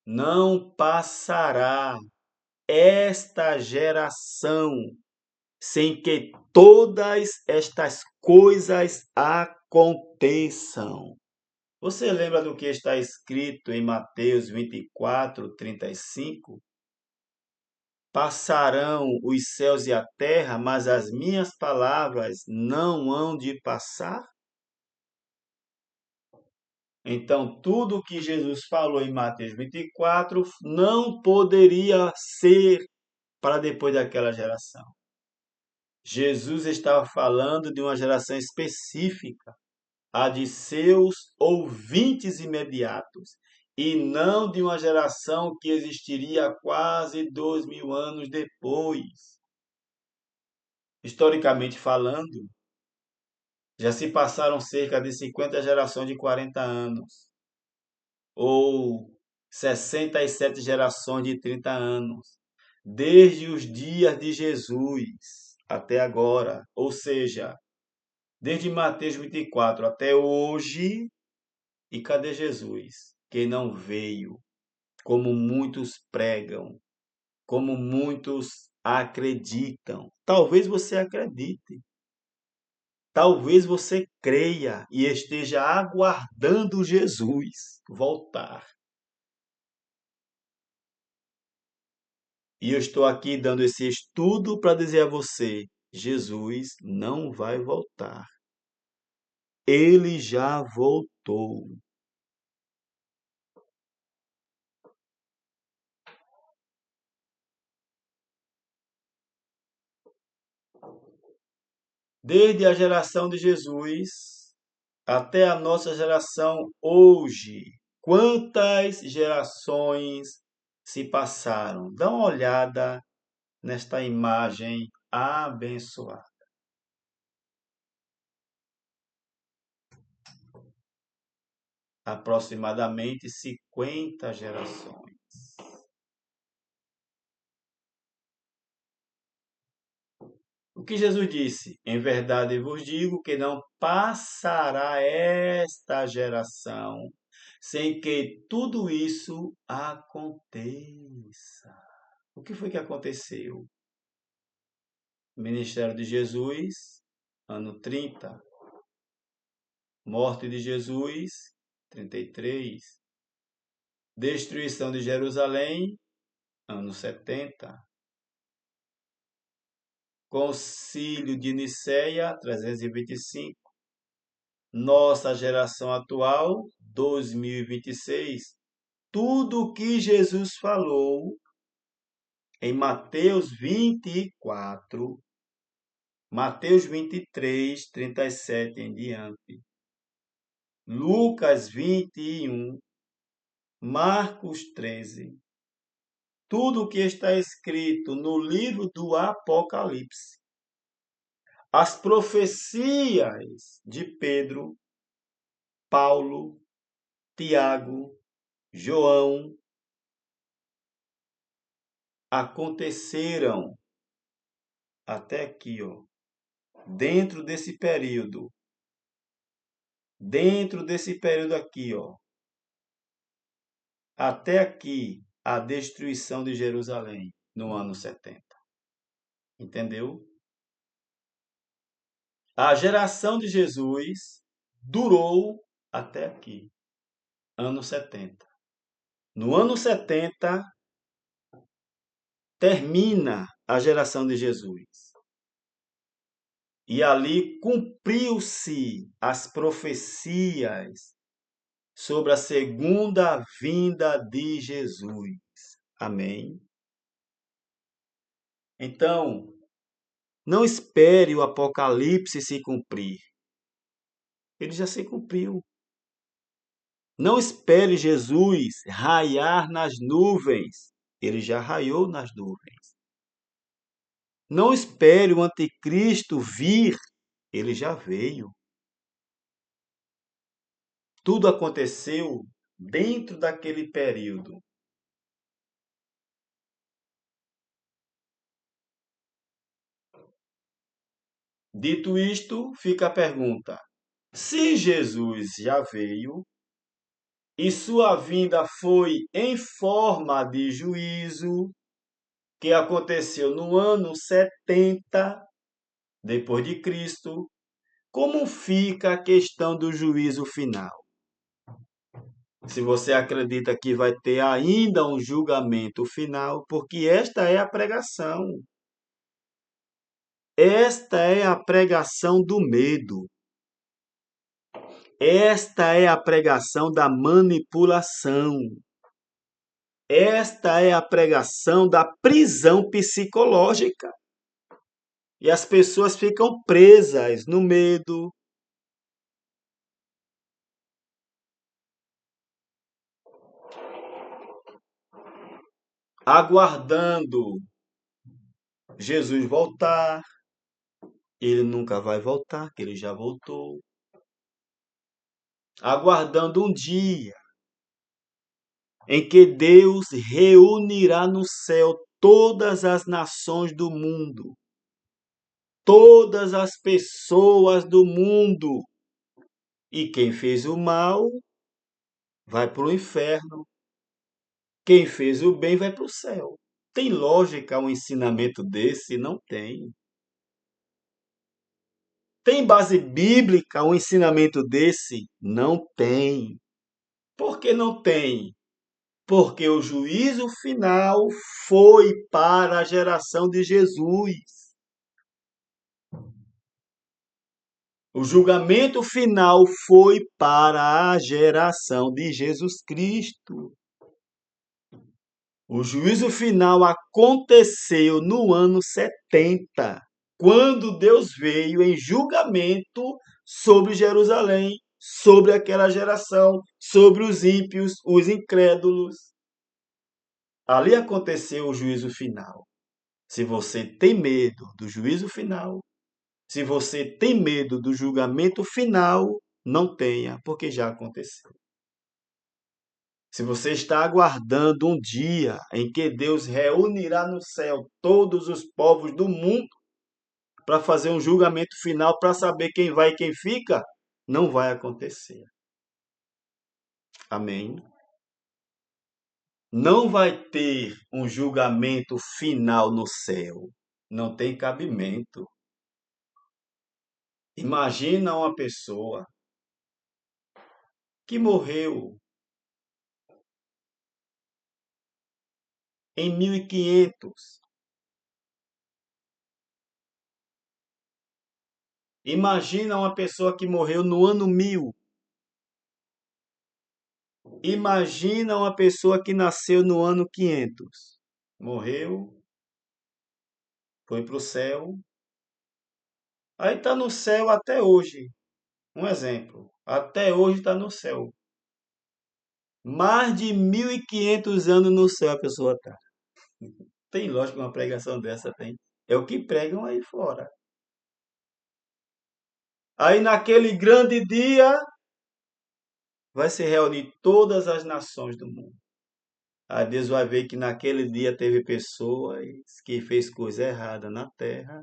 Não passará esta geração sem que todas estas coisas aconteçam. Você lembra do que está escrito em Mateus 24, 35? Passarão os céus e a terra, mas as minhas palavras não hão de passar? Então, tudo o que Jesus falou em Mateus 24 não poderia ser para depois daquela geração. Jesus estava falando de uma geração específica, a de seus ouvintes imediatos, e não de uma geração que existiria quase 2000 anos depois. Historicamente falando, já se passaram cerca de 50 gerações de 40 anos, ou 67 gerações de 30 anos. desde os dias de Jesus até agora, ou seja, desde Mateus 24 até hoje. E cadê Jesus? Que não veio, como muitos pregam, como muitos acreditam. Talvez você acredite, talvez você creia e esteja aguardando Jesus voltar. E eu estou aqui dando esse estudo para dizer a você: Jesus não vai voltar. Ele já voltou. Desde a geração de Jesus até a nossa geração hoje. Quantas gerações se passaram? Dá uma olhada nesta imagem abençoada. Aproximadamente 50 gerações. O que Jesus disse? Em verdade vos digo que não passará esta geração sem que tudo isso aconteça. O que foi que aconteceu? Ministério de Jesus, ano 30. Morte de Jesus, 33. Destruição de Jerusalém, ano 70. Concílio de Nicéia, 325. Nossa geração atual, 2026. Tudo o que Jesus falou em Mateus 24, Mateus 23, 37 em diante, Lucas 21, Marcos 13, tudo o que está escrito no livro do Apocalipse, as profecias de Pedro, Paulo, Tiago, João, aconteceram até aqui, ó, dentro desse período aqui, ó, até aqui, a destruição de Jerusalém no ano 70. Entendeu? A geração de Jesus durou até aqui, ano 70. No ano 70, termina a geração de Jesus. E ali cumpriu-se as profecias sobre a segunda vinda de Jesus. Amém? Então, não espere o Apocalipse se cumprir. Ele já se cumpriu. Não espere Jesus raiar nas nuvens. Ele já raiou nas nuvens. Não espere o anticristo vir. Ele já veio. Tudo aconteceu dentro daquele período. Dito isto, fica a pergunta: se Jesus já veio e sua vinda foi em forma de juízo, que aconteceu no ano 70 depois de Cristo, como fica a questão do juízo final? Se você acredita que vai ter ainda um julgamento final, porque esta é a pregação. Esta é a pregação do medo. Esta é a pregação da manipulação. Esta é a pregação da prisão psicológica. E as pessoas ficam presas no medo, aguardando Jesus voltar. Ele nunca vai voltar, que ele já voltou. Aguardando um dia em que Deus reunirá no céu todas as nações do mundo, todas as pessoas do mundo. E quem fez o mal vai para o inferno. Quem fez o bem vai para o céu. Tem lógica um ensinamento desse? Não tem. Tem base bíblica um ensinamento desse? Não tem. Por que não tem? Porque o juízo final foi para a geração de Jesus. O julgamento final foi para a geração de Jesus Cristo. O juízo final aconteceu no ano 70, quando Deus veio em julgamento sobre Jerusalém, sobre aquela geração, sobre os ímpios, os incrédulos. Ali aconteceu o juízo final. Se você tem medo do juízo final, se você tem medo do julgamento final, não tenha, porque já aconteceu. Se você está aguardando um dia em que Deus reunirá no céu todos os povos do mundo para fazer um julgamento final, para saber quem vai e quem fica, não vai acontecer. Amém? Não vai ter um julgamento final no céu. Não tem cabimento. Imagina uma pessoa que morreu em 1500. Imagina uma pessoa que morreu no ano 1000. Imagina uma pessoa que nasceu no ano 500. Morreu, foi para o céu. Aí está no céu até hoje. Um exemplo. Até hoje está no céu. Mais de 1500 anos no céu a pessoa está. Tem lógica uma pregação dessa, tem. É o que pregam aí fora. Aí naquele grande dia vai se reunir todas as nações do mundo. Aí Deus vai ver que naquele dia teve pessoas que fez coisa errada na terra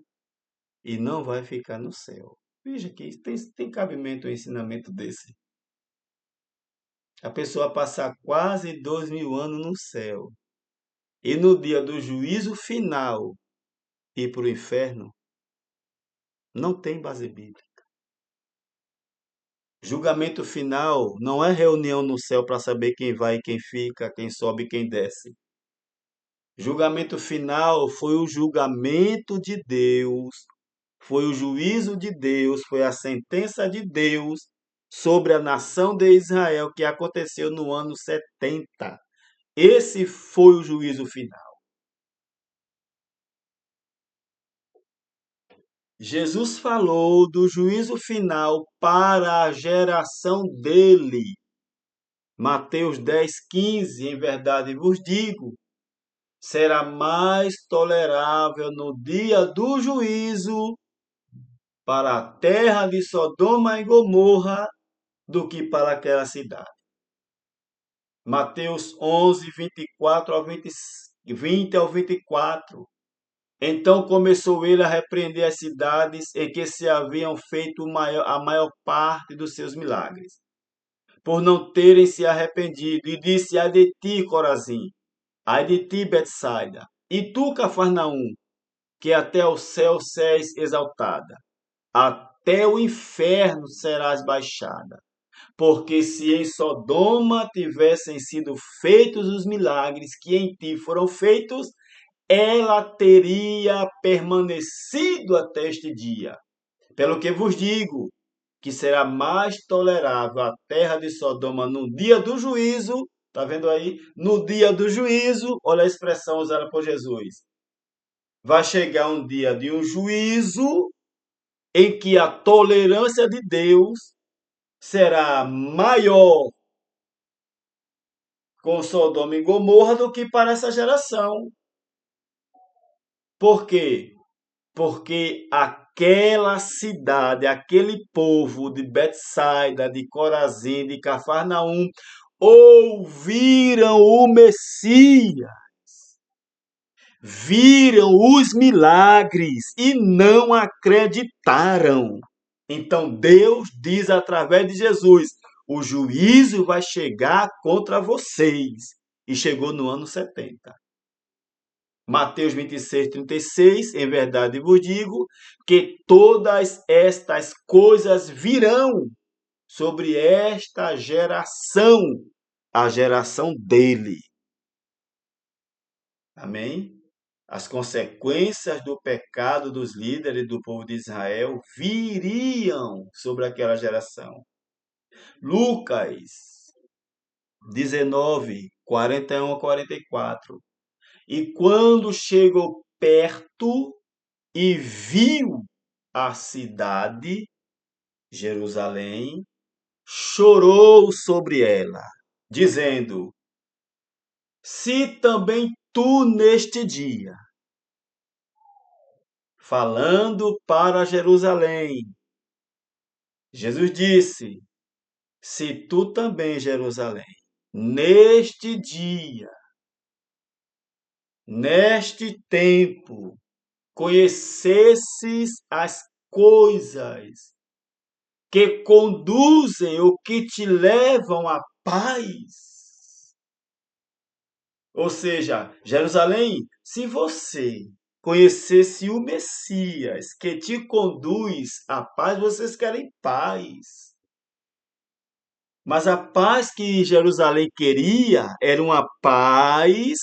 e não vai ficar no céu. Veja que tem cabimento um ensinamento desse. A pessoa passar quase 2000 anos no céu e no dia do juízo final ir para o inferno, não tem base bíblica. Julgamento final não é reunião no céu para saber quem vai e quem fica, quem sobe e quem desce. Julgamento final foi o julgamento de Deus, foi o juízo de Deus, foi a sentença de Deus sobre a nação de Israel que aconteceu no ano 70. Esse foi o juízo final. Jesus falou do juízo final para a geração dele. Mateus 10:15, em verdade vos digo, será mais tolerável no dia do juízo para a terra de Sodoma e Gomorra do que para aquela cidade. Mateus 11:24 ao 20 ao 24. Então começou ele a repreender as cidades em que se haviam feito a maior parte dos seus milagres, por não terem se arrependido, e disse: ai de ti, Corazim, ai de ti, Betsaida, e tu, Cafarnaum, que até o céu és exaltada, até o inferno serás baixada. Porque se em Sodoma tivessem sido feitos os milagres que em ti foram feitos, ela teria permanecido até este dia. Pelo que vos digo, que será mais tolerável a terra de Sodoma no dia do juízo, tá vendo aí? No dia do juízo, olha a expressão usada por Jesus. Vai chegar um dia de um juízo em que a tolerância de Deus será maior com Sodoma e Gomorra do que para essa geração. Por quê? Porque aquela cidade, aquele povo de Betsaida, de Corazim, de Cafarnaum, ouviram o Messias. viram os milagres e não acreditaram. Então Deus diz através de Jesus: o juízo vai chegar contra vocês. E chegou no ano 70. Mateus 26, 36, em verdade vos digo que todas estas coisas virão sobre esta geração, a geração dele. Amém? As consequências do pecado dos líderes do povo de Israel viriam sobre aquela geração. Lucas 19, 41 a 44. E quando chegou perto e viu a cidade, Jerusalém, chorou sobre ela, dizendo: se também tu neste dia, falando para Jerusalém, Jesus disse: se tu também, Jerusalém, neste dia, neste tempo, conhecesses as coisas que conduzem ou que te levam à paz. Ou seja, Jerusalém, se você conhecesse o Messias que te conduz à paz, vocês querem paz. Mas a paz que Jerusalém queria era uma paz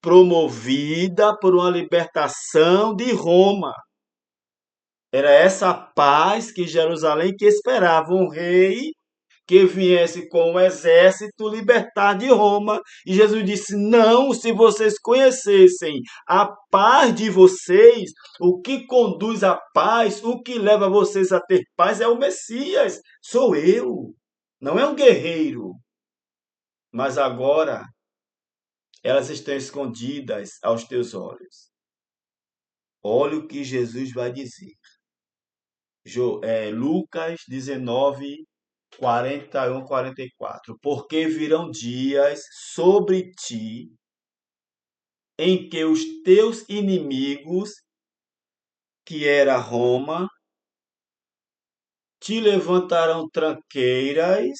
promovida por uma libertação de Roma. Era essa paz que Jerusalém que esperava um rei que viesse com o exército libertar de Roma. E Jesus disse: não, se vocês conhecessem a paz de vocês, o que conduz à paz, o que leva vocês a ter paz é o Messias, sou eu. Não é um guerreiro. Mas agora elas estão escondidas aos teus olhos. Olha o que Jesus vai dizer. Lucas 19, 41, 44. Porque virão dias sobre ti em que os teus inimigos, que era Roma, te levantarão tranqueiras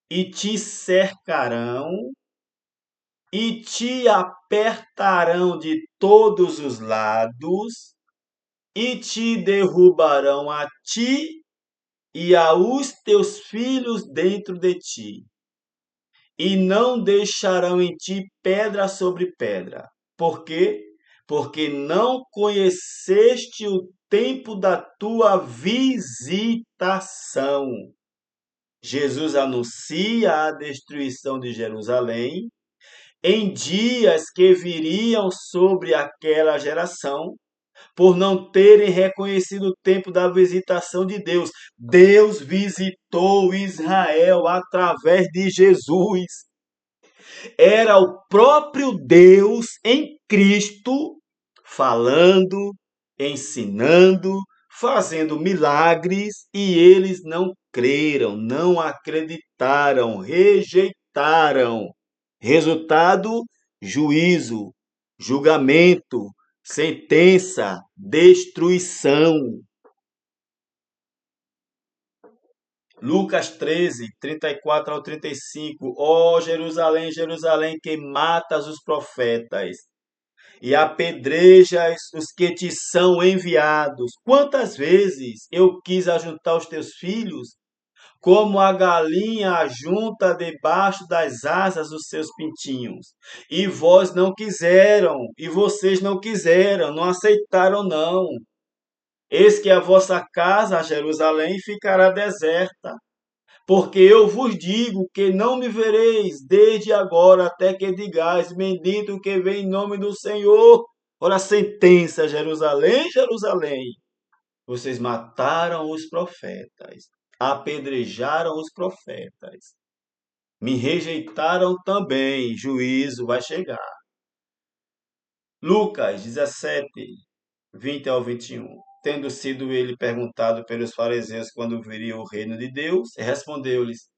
e te cercarão e te apertarão de todos os lados e te derrubarão a ti e aos teus filhos dentro de ti, e não deixarão em ti pedra sobre pedra. Por quê? Porque não conheceste o tempo da tua visitação. Jesus anuncia a destruição de Jerusalém em dias que viriam sobre aquela geração, por não terem reconhecido o tempo da visitação de Deus. Deus visitou Israel através de Jesus. Era o próprio Deus em Cristo falando, ensinando, fazendo milagres, e eles não creram, não acreditaram, rejeitaram. Resultado: juízo, julgamento, sentença, destruição. Lucas 13, 34 ao 35. Ó Jerusalém, Jerusalém, que matas os profetas e apedrejas os que te são enviados. Quantas vezes eu quis ajuntar os teus filhos, como a galinha ajunta debaixo das asas os seus pintinhos. E vós não quiseram, e vocês não quiseram, não aceitaram não. Eis que a vossa casa, Jerusalém, ficará deserta, porque eu vos digo que não me vereis desde agora até que digais: bendito que vem em nome do Senhor. Ora, sentença, Jerusalém, Jerusalém. Vocês mataram os profetas, apedrejaram os profetas, me rejeitaram também, juízo vai chegar. Lucas 17, 20 ao 21. Tendo sido ele perguntado pelos fariseus quando viria o reino de Deus, respondeu-lhes: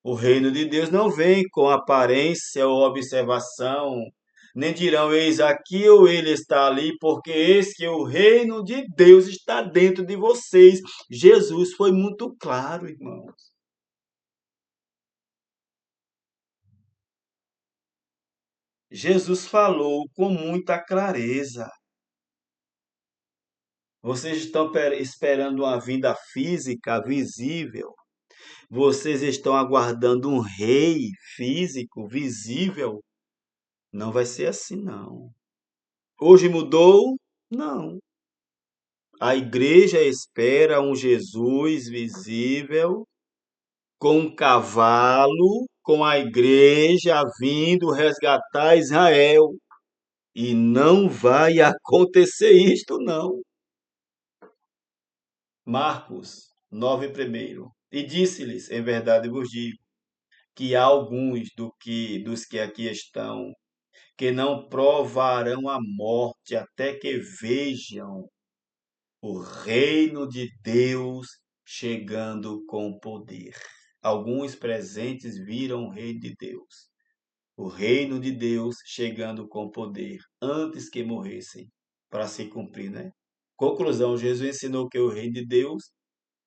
o reino de Deus não vem com aparência ou observação, nem dirão, eis aqui ou ele está ali, porque eis que o reino de Deus está dentro de vocês. Jesus foi muito claro, irmãos. Jesus falou com muita clareza. Vocês estão esperando uma vinda física, visível. Vocês estão aguardando um rei físico, visível. Não vai ser assim, não. Hoje mudou? Não. A igreja espera um Jesus visível, com um cavalo, com a igreja vindo resgatar Israel. E não vai acontecer isto, não. Marcos 9 primeiro. E disse-lhes, em verdade vos digo, que há alguns dos que aqui estão, que não provarão a morte até que vejam o reino de Deus chegando com poder. Alguns presentes viram o reino de Deus. O reino de Deus chegando com poder antes que morressem, para se cumprir, né? Conclusão, Jesus ensinou que o reino de Deus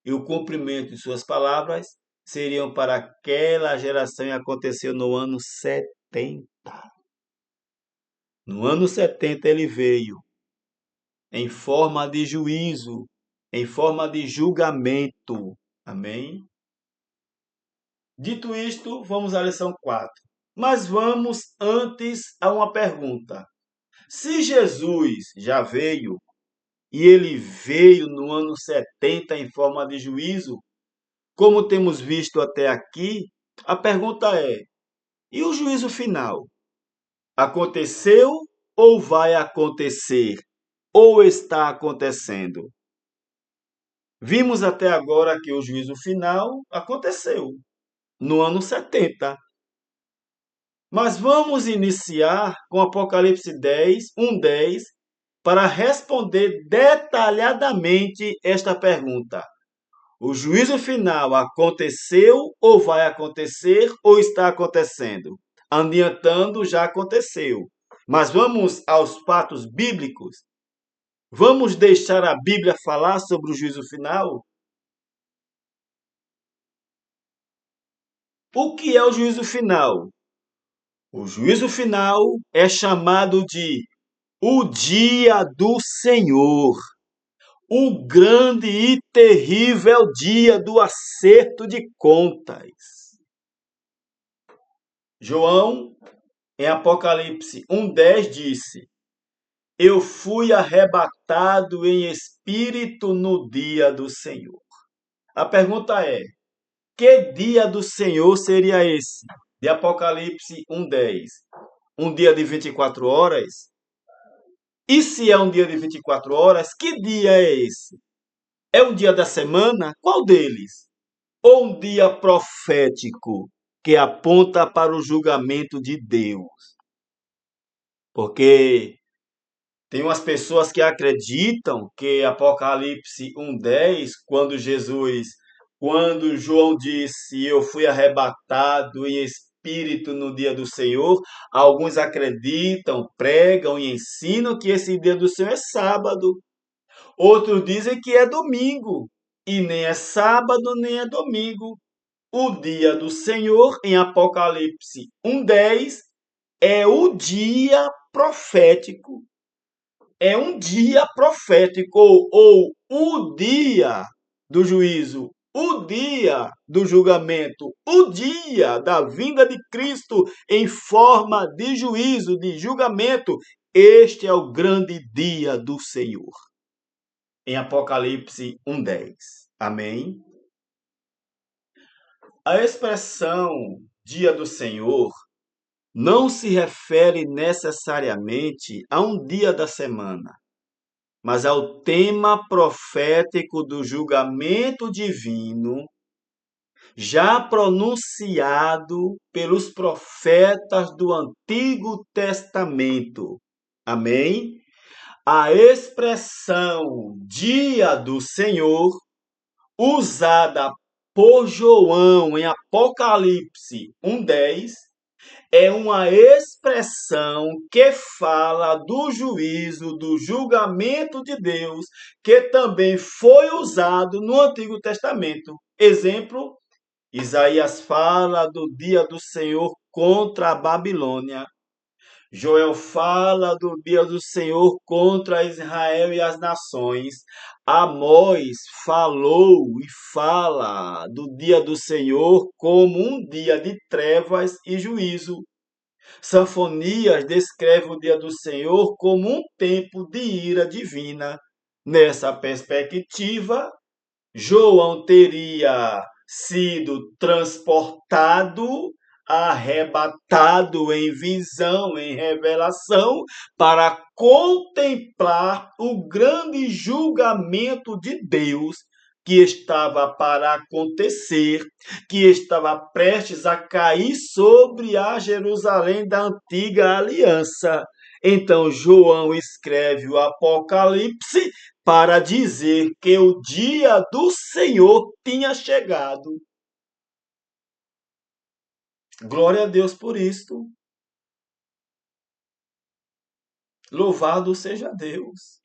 e o cumprimento de suas palavras seriam para aquela geração e aconteceu no ano 70. No ano 70 ele veio em forma de juízo, em forma de julgamento. Amém? Dito isto, vamos à lição 4. Mas vamos antes a uma pergunta. Se Jesus já veio e ele veio no ano 70 em forma de juízo, como temos visto até aqui, a pergunta é: e o juízo final? Aconteceu ou vai acontecer? Ou está acontecendo? Vimos até agora que o juízo final aconteceu no ano 70. Mas vamos iniciar com Apocalipse 10, 1:10, para responder detalhadamente esta pergunta. O juízo final aconteceu ou vai acontecer ou está acontecendo? Adiantando, já aconteceu. Mas vamos aos fatos bíblicos? Vamos deixar a Bíblia falar sobre o juízo final? O que é o juízo final? O juízo final é chamado de o dia do Senhor, o grande e terrível dia do acerto de contas. João, em Apocalipse 1:10, disse: Eu fui arrebatado em espírito no dia do Senhor. A pergunta é: que dia do Senhor seria esse? De Apocalipse 1:10. Um dia de 24 horas? E se é um dia de 24 horas, que dia é esse? É um dia da semana? Qual deles? Ou um dia profético que aponta para o julgamento de Deus? Porque tem umas pessoas que acreditam que Apocalipse 1:10, quando João disse, eu fui arrebatado em espírito no dia do Senhor, alguns acreditam, pregam e ensinam que esse dia do Senhor é sábado. Outros dizem que é domingo, e nem é sábado, nem é domingo. O dia do Senhor, em Apocalipse 1:10, é o dia profético. É um dia profético, ou o dia do juízo, o dia do julgamento, o dia da vinda de Cristo em forma de juízo, de julgamento. Este é o grande dia do Senhor. Em Apocalipse 1:10. Amém? A expressão dia do Senhor não se refere necessariamente a um dia da semana, mas ao tema profético do julgamento divino já pronunciado pelos profetas do Antigo Testamento. Amém? A expressão dia do Senhor, usada por João em Apocalipse 1:10, é uma expressão que fala do juízo, do julgamento de Deus, que também foi usado no Antigo Testamento. Exemplo, Isaías fala do dia do Senhor contra a Babilônia. Joel fala do dia do Senhor contra Israel e as nações. Amós falou e fala do dia do Senhor como um dia de trevas e juízo. Sanfonias descreve o dia do Senhor como um tempo de ira divina. Nessa perspectiva, João teria sido transportado, arrebatado em visão, em revelação, para contemplar o grande julgamento de Deus que estava para acontecer, que estava prestes a cair sobre a Jerusalém da antiga aliança. Então João escreve o Apocalipse para dizer que o dia do Senhor tinha chegado. Glória a Deus por isto. Louvado seja Deus.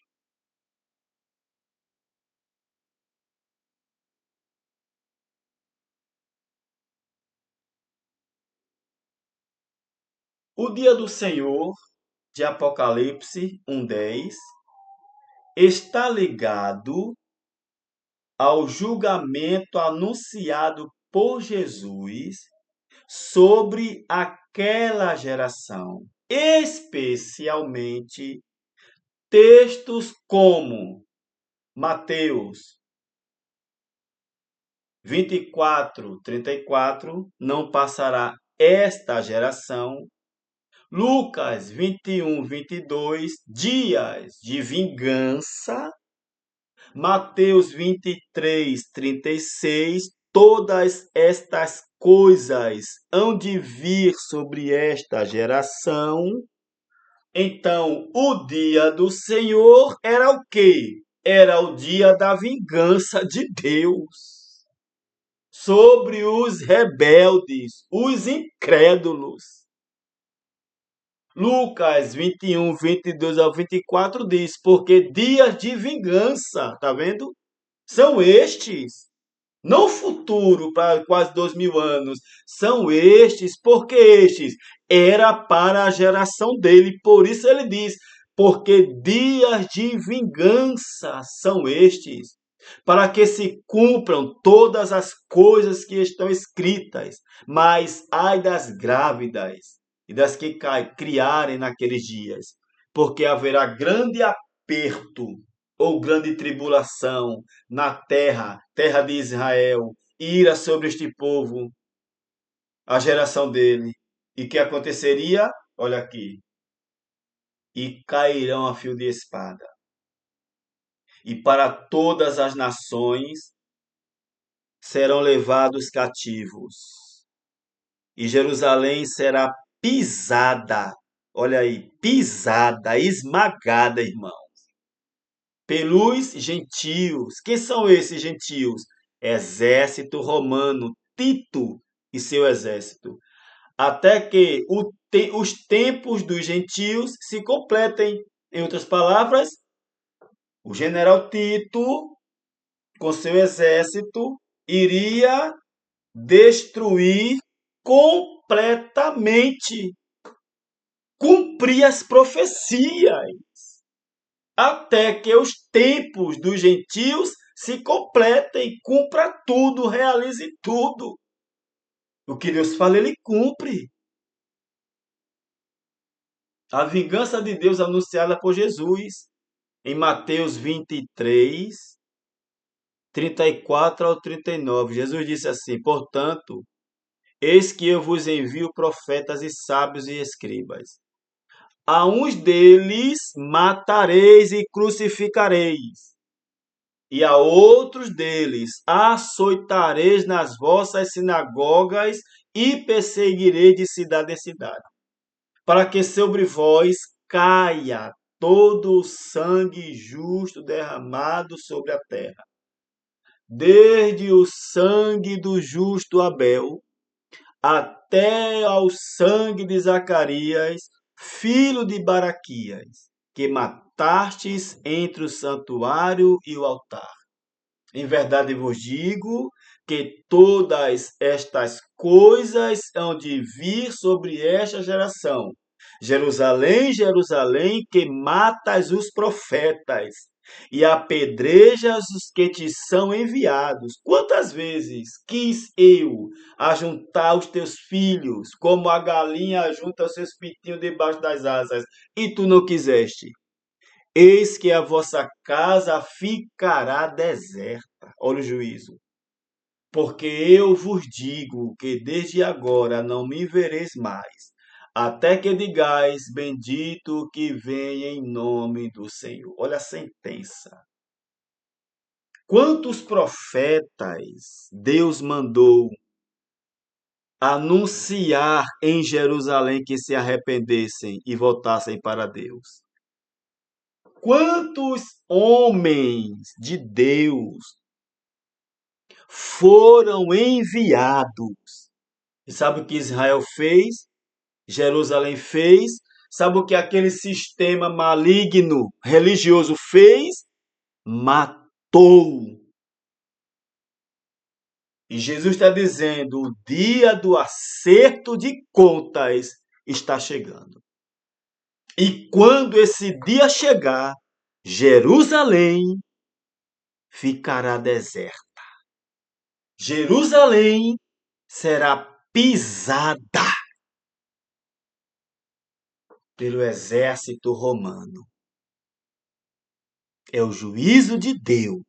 O dia do Senhor, de Apocalipse 1:10, está ligado ao julgamento anunciado por Jesus sobre aquela geração, especialmente textos como Mateus 24:34, não passará esta geração. Lucas 21:22, dias de vingança. Mateus 23:36, todas estas coisas hão de vir sobre esta geração. Então, o dia do Senhor era o quê? Era o dia da vingança de Deus sobre os rebeldes, os incrédulos. Lucas 21:22 ao 24 diz: porque dias de vingança, tá vendo? São estes, não futuro para quase 2000 anos, são estes, porque estes era para a geração dele, por isso ele diz, porque dias de vingança são estes, para que se cumpram todas as coisas que estão escritas, mas ai das grávidas e das que criarem naqueles dias, porque haverá grande aperto ou grande tribulação na terra, terra de Israel, ira sobre este povo, a geração dele. E que aconteceria? Olha aqui. E cairão a fio de espada. E para todas as nações serão levados cativos. E Jerusalém será pisada. Olha aí, pisada, esmagada, irmão, pelos gentios. Quem são esses gentios? Exército romano, Tito e seu exército. Até que os tempos dos gentios se completem. Em outras palavras, o general Tito, com seu exército, iria destruir completamente, cumprir as profecias, até que os tempos dos gentios se completem, cumpra tudo, realize tudo. O que Deus fala, ele cumpre. A vingança de Deus anunciada por Jesus em Mateus 23:34 ao 39. Jesus disse assim: portanto, eis que eu vos envio profetas e sábios e escribas. A uns deles matareis e crucificareis, e a outros deles açoitareis nas vossas sinagogas e perseguireis de cidade em cidade, para que sobre vós caia todo o sangue justo derramado sobre a terra, desde o sangue do justo Abel até ao sangue de Zacarias, filho de Baraquias, que matastes entre o santuário e o altar. Em verdade vos digo que todas estas coisas hão de vir sobre esta geração. Jerusalém, Jerusalém, que matas os profetas e apedrejas os que te são enviados. Quantas vezes quis eu ajuntar os teus filhos, como a galinha ajunta os seus pitinhos debaixo das asas, e tu não quiseste? Eis que a vossa casa ficará deserta. Olha o juízo. Porque eu vos digo que desde agora não me vereis mais, até que digais: bendito o que vem em nome do Senhor. Olha a sentença. Quantos profetas Deus mandou anunciar em Jerusalém que se arrependessem e voltassem para Deus? Quantos homens de Deus foram enviados? E sabe o que Israel fez? Jerusalém fez? Sabe o que aquele sistema maligno religioso fez? Matou. E Jesus está dizendo: o dia do acerto de contas está chegando. E quando esse dia chegar, Jerusalém ficará deserta. Jerusalém será pisada pelo exército romano. É o juízo de Deus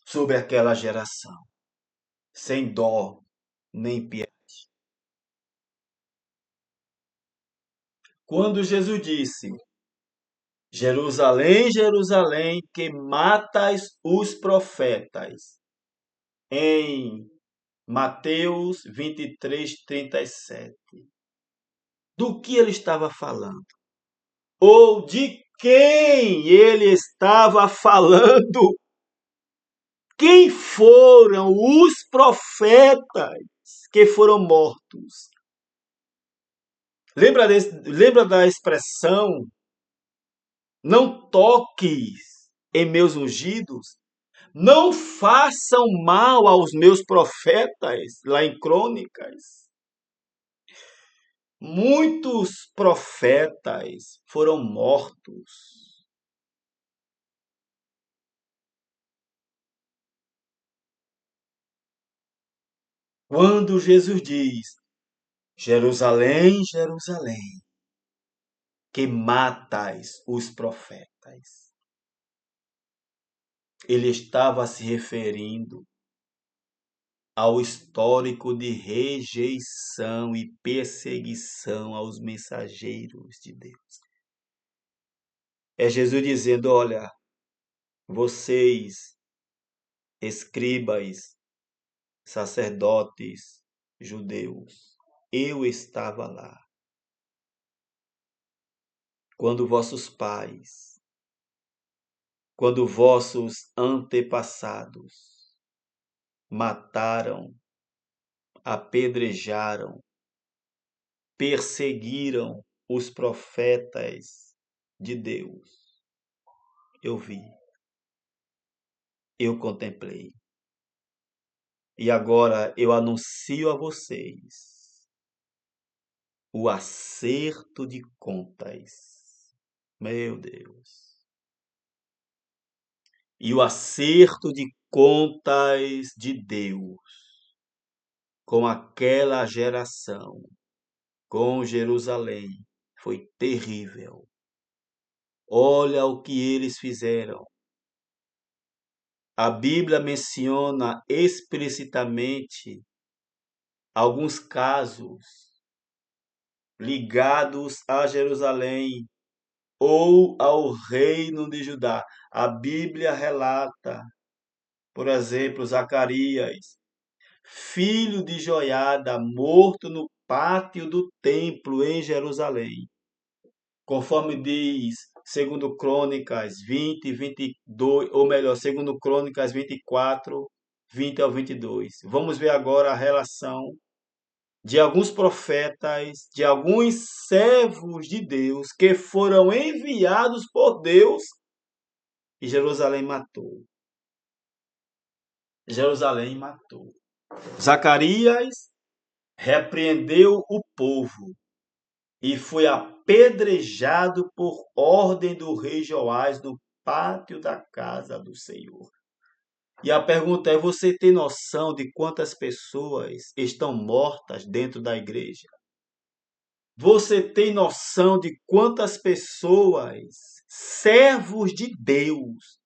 sobre aquela geração, sem dó nem piedade. Quando Jesus disse: Jerusalém, Jerusalém, que matas os profetas, em Mateus 23:37. Do que ele estava falando? Ou de quem ele estava falando? Quem foram os profetas que foram mortos? Lembra da expressão: não toques em meus ungidos? Não façam mal aos meus profetas, lá em Crônicas. Muitos profetas foram mortos. Quando Jesus diz: Jerusalém, Jerusalém, que matas os profetas, ele estava se referindo ao histórico de rejeição e perseguição aos mensageiros de Deus. É Jesus dizendo: olha, vocês, escribas, sacerdotes judeus, eu estava lá quando vossos pais, quando vossos antepassados mataram, apedrejaram, perseguiram os profetas de Deus. Eu vi, eu contemplei. E agora eu anuncio a vocês o acerto de contas. Meu Deus. E o acerto de contas de Deus com aquela geração, com Jerusalém, foi terrível. Olha o que eles fizeram. A Bíblia menciona explicitamente alguns casos ligados a Jerusalém ou ao reino de Judá. A Bíblia relata, por exemplo, Zacarias, filho de Joiada, morto no pátio do templo em Jerusalém. Conforme diz Crônicas 20, 22, ou melhor, Crônicas 24, 20 ao 22. Vamos ver agora a relação de alguns profetas, de alguns servos de Deus que foram enviados por Deus e Jerusalém matou. Jerusalém matou. Zacarias repreendeu o povo e foi apedrejado por ordem do rei Joás no pátio da casa do Senhor. E a pergunta é: você tem noção de quantas pessoas estão mortas dentro da igreja? Você tem noção de quantas pessoas, servos de Deus,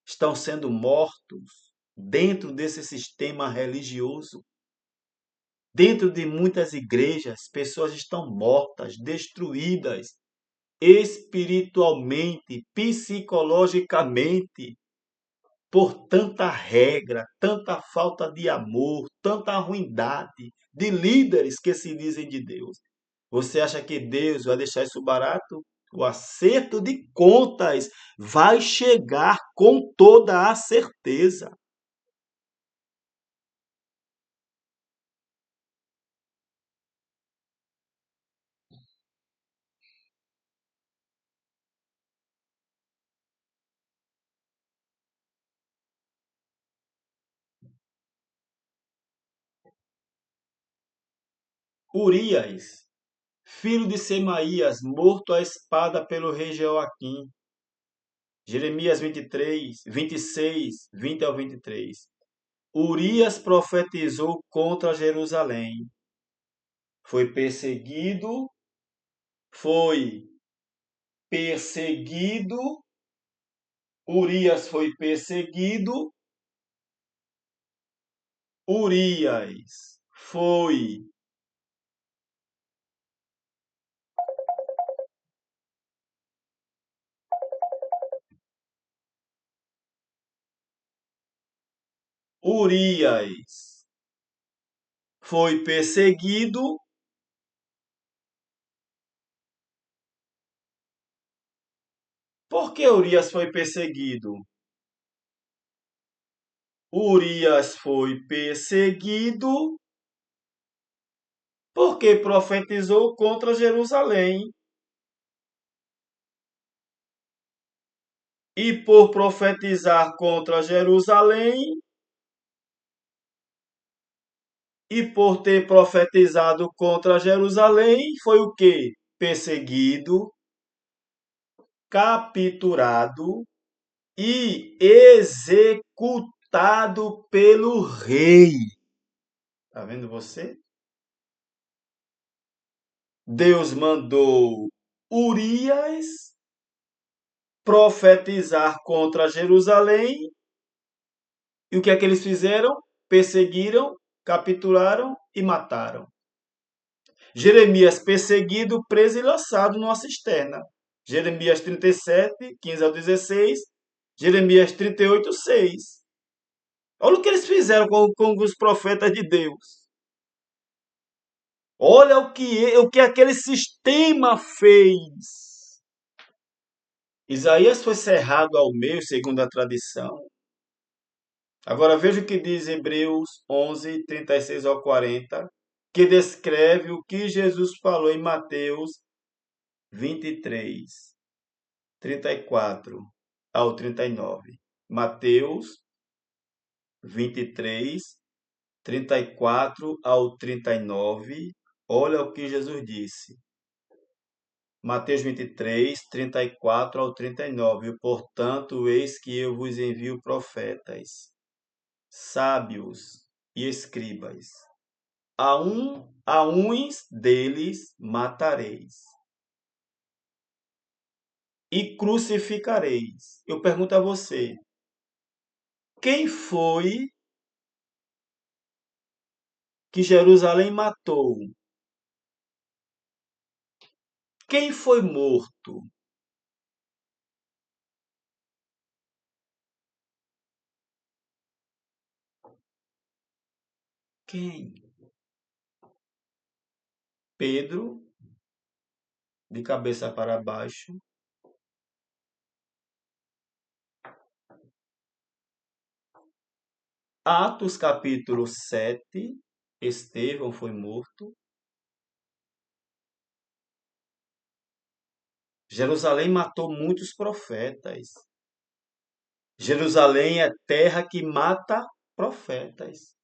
estão sendo mortos dentro desse sistema religioso? Dentro de muitas igrejas, pessoas estão mortas, destruídas espiritualmente, psicologicamente, por tanta regra, tanta falta de amor, tanta ruindade de líderes que se dizem de Deus. Você acha que Deus vai deixar isso barato? O acerto de contas vai chegar com toda a certeza. Urias, filho de Semaías, morto à espada pelo rei Jeoaquim. Jeremias 23, 26, 20 ao 23. Urias profetizou contra Jerusalém. Foi perseguido, foi perseguido, Urias foi perseguido, Urias foi Urias foi perseguido. Por que Urias foi perseguido? Urias foi perseguido porque profetizou contra Jerusalém. E por profetizar contra Jerusalém, e por ter profetizado contra Jerusalém, foi o quê? Perseguido, capturado e executado pelo rei. Tá vendo você? Deus mandou Urias profetizar contra Jerusalém. E o que é que eles fizeram? Perseguiram, capturaram e mataram. Jeremias perseguido, preso e lançado numa cisterna. Jeremias 37, 15 ao 16. Jeremias 38, 6. Olha o que eles fizeram com os profetas de Deus. Olha o que aquele sistema fez. Isaías foi cerrado ao meio, segundo a tradição. Agora veja o que diz Hebreus 11, 36 ao 40, que descreve o que Jesus falou em Mateus 23, 34 ao 39. Mateus 23, 34 ao 39. Olha o que Jesus disse. Mateus 23, 34 ao 39. Portanto, eis que eu vos envio profetas, sábios e escribas. A uns deles matareis e crucificareis. Eu pergunto a você, quem foi que Jerusalém matou? Quem foi morto? Quem? Pedro, de cabeça para baixo. Atos capítulo 7, Estevão foi morto. Jerusalém matou muitos profetas. Jerusalém é terra que mata profetas.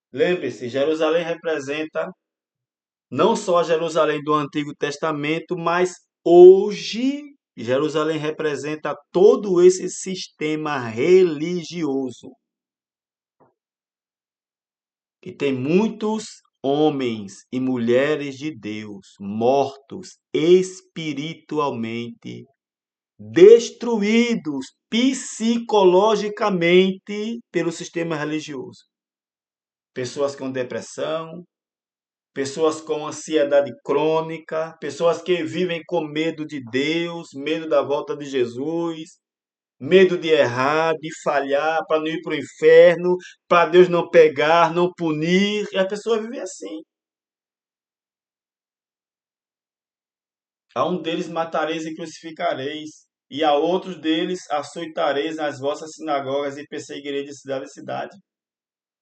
Lembre-se, Jerusalém representa não só a Jerusalém do Antigo Testamento, mas hoje Jerusalém representa todo esse sistema religioso. E tem muitos homens e mulheres de Deus mortos espiritualmente, destruídos psicologicamente pelo sistema religioso. Pessoas com depressão, pessoas com ansiedade crônica, pessoas que vivem com medo de Deus, medo da volta de Jesus, medo de errar, de falhar, para não ir para o inferno, para Deus não pegar, não punir, e a pessoa vive assim. A um deles matareis e crucificareis, e a outros deles açoitareis nas vossas sinagogas e perseguireis de cidade em cidade,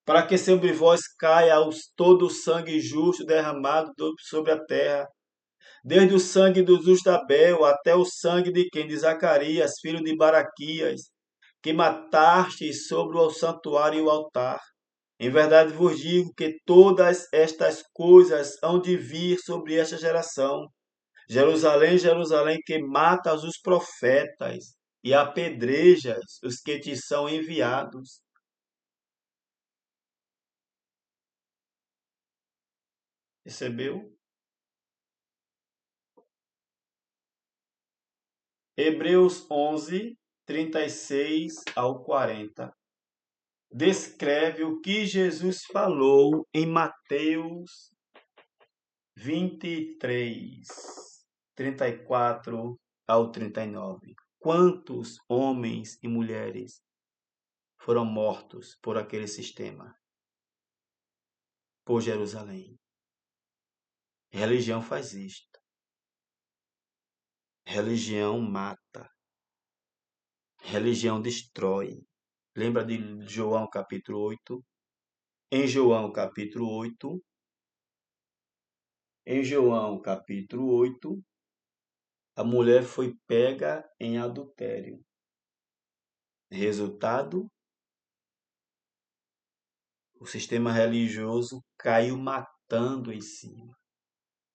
para que sobre vós caia todo o sangue justo derramado sobre a terra, desde o sangue do justo Abel até o sangue de quem? De Zacarias, filho de Baraquias, que mataste sobre o santuário e o altar. Em verdade vos digo que todas estas coisas hão de vir sobre esta geração. Jerusalém, Jerusalém, que matas os profetas e apedrejas os que te são enviados. Percebeu? Hebreus 11, 36 ao 40. Descreve o que Jesus falou em Mateus 23, 34 ao 39. Quantos homens e mulheres foram mortos por aquele sistema? Por Jerusalém. Religião faz isto. Religião mata. Religião destrói. Lembra de João capítulo 8? Em João capítulo 8, a mulher foi pega em adultério. Resultado, o sistema religioso caiu matando em cima.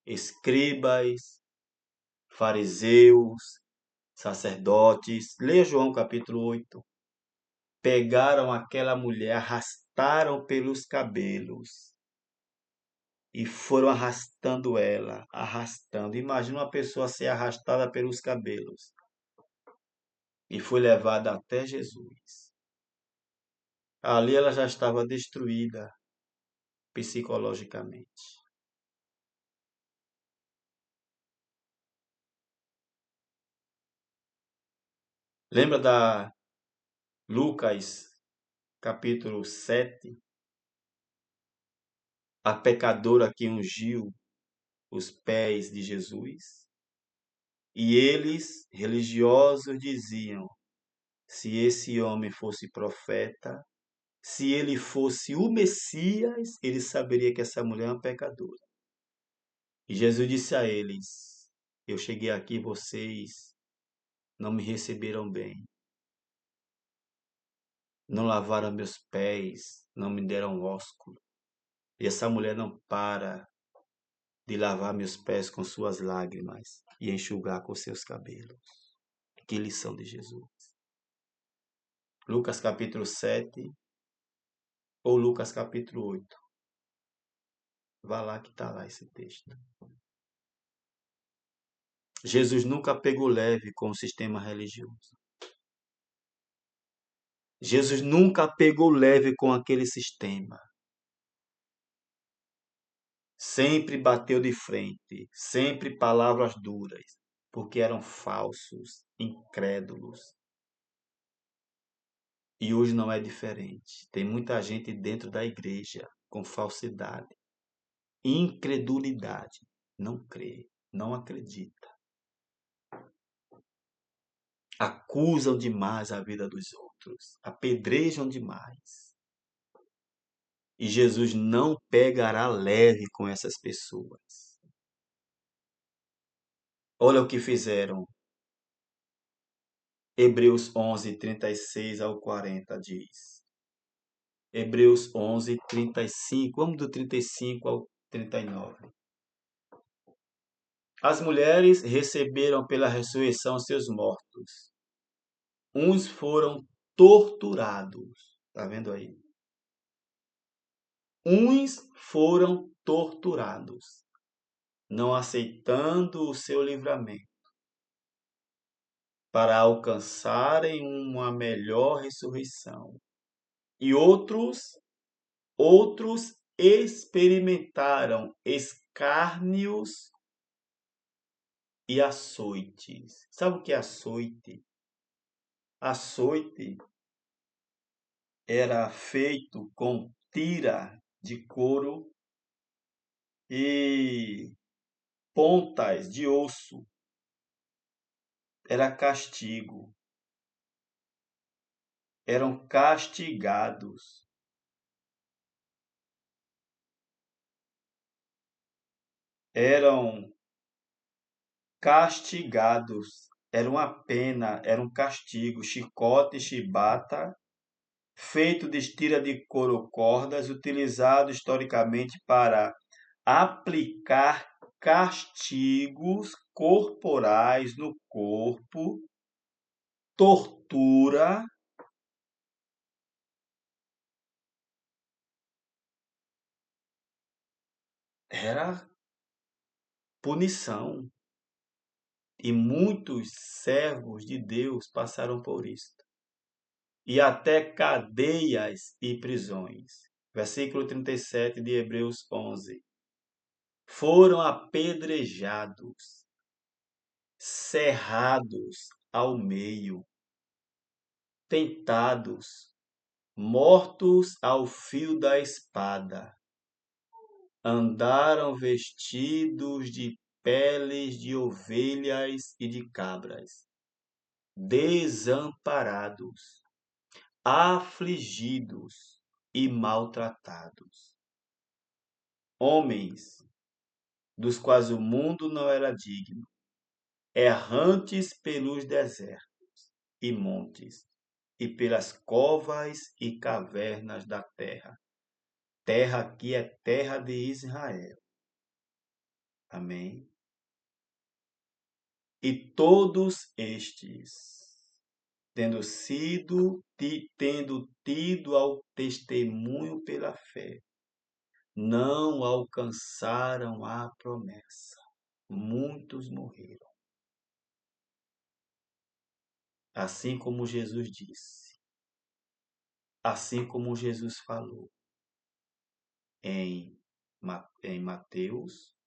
Escribas, fariseus, sacerdotes. Leia João capítulo 8. Pegaram aquela mulher, arrastaram pelos cabelos e foram arrastando ela, arrastando. Imagina uma pessoa ser arrastada pelos cabelos e foi levada até Jesus. Ali ela já estava destruída psicologicamente. Lembra da Lucas capítulo 7? A pecadora que ungiu os pés de Jesus? E eles, religiosos, diziam: se esse homem fosse profeta, se ele fosse o Messias, ele saberia que essa mulher é uma pecadora. E Jesus disse a eles: eu cheguei aqui, vocês não me receberam bem, não lavaram meus pés, não me deram ósculo. E essa mulher não para de lavar meus pés com suas lágrimas e enxugar com seus cabelos. Que lição de Jesus. Lucas capítulo 7 ou Lucas capítulo 8. Vá lá que está lá esse texto. Jesus nunca pegou leve com o sistema religioso. Jesus nunca pegou leve com aquele sistema. Sempre bateu de frente, sempre palavras duras, porque eram falsos, incrédulos. E hoje não é diferente. Tem muita gente dentro da igreja com falsidade, incredulidade, não crê, não acredita. Acusam demais a vida dos outros, apedrejam demais. E Jesus não pegará leve com essas pessoas. Olha o que fizeram. Hebreus 11, 36 ao 40 diz. Hebreus 11, 35. Vamos do 35 ao 39. As mulheres receberam pela ressurreição seus mortos. Uns foram torturados. Está vendo aí? Uns foram torturados, não aceitando o seu livramento, para alcançarem uma melhor ressurreição. E outros experimentaram escárnios e açoites. Sabe o que é açoite? Açoite era feito com tira de couro e pontas de osso. Era castigo. Eram castigados. Eram castigados. Era uma pena, era um castigo. Chicote, chibata, feito de tira de couro cordas, utilizado historicamente para aplicar castigos corporais no corpo, tortura, era punição. E muitos servos de Deus passaram por isso. E até cadeias e prisões. Versículo 37 de Hebreus 11. Foram apedrejados, cerrados ao meio, tentados, mortos ao fio da espada. Andaram vestidos de peles de ovelhas e de cabras, desamparados, afligidos e maltratados. Homens dos quais o mundo não era digno, errantes pelos desertos e montes, e pelas covas e cavernas da terra. Terra que é terra de Israel. Amém. E todos estes, tendo tido ao testemunho pela fé, não alcançaram a promessa. Muitos morreram. Assim como Jesus disse, assim como Jesus falou em Mateus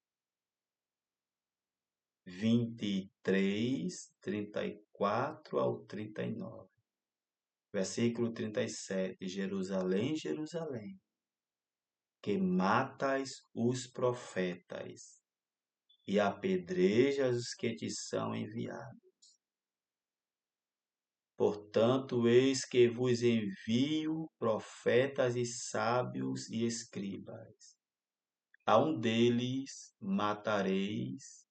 23, 34 ao 39. Versículo 37. Jerusalém, Jerusalém, que matas os profetas e apedrejas os que te são enviados. Portanto, eis que vos envio profetas e sábios e escribas. A um deles matareis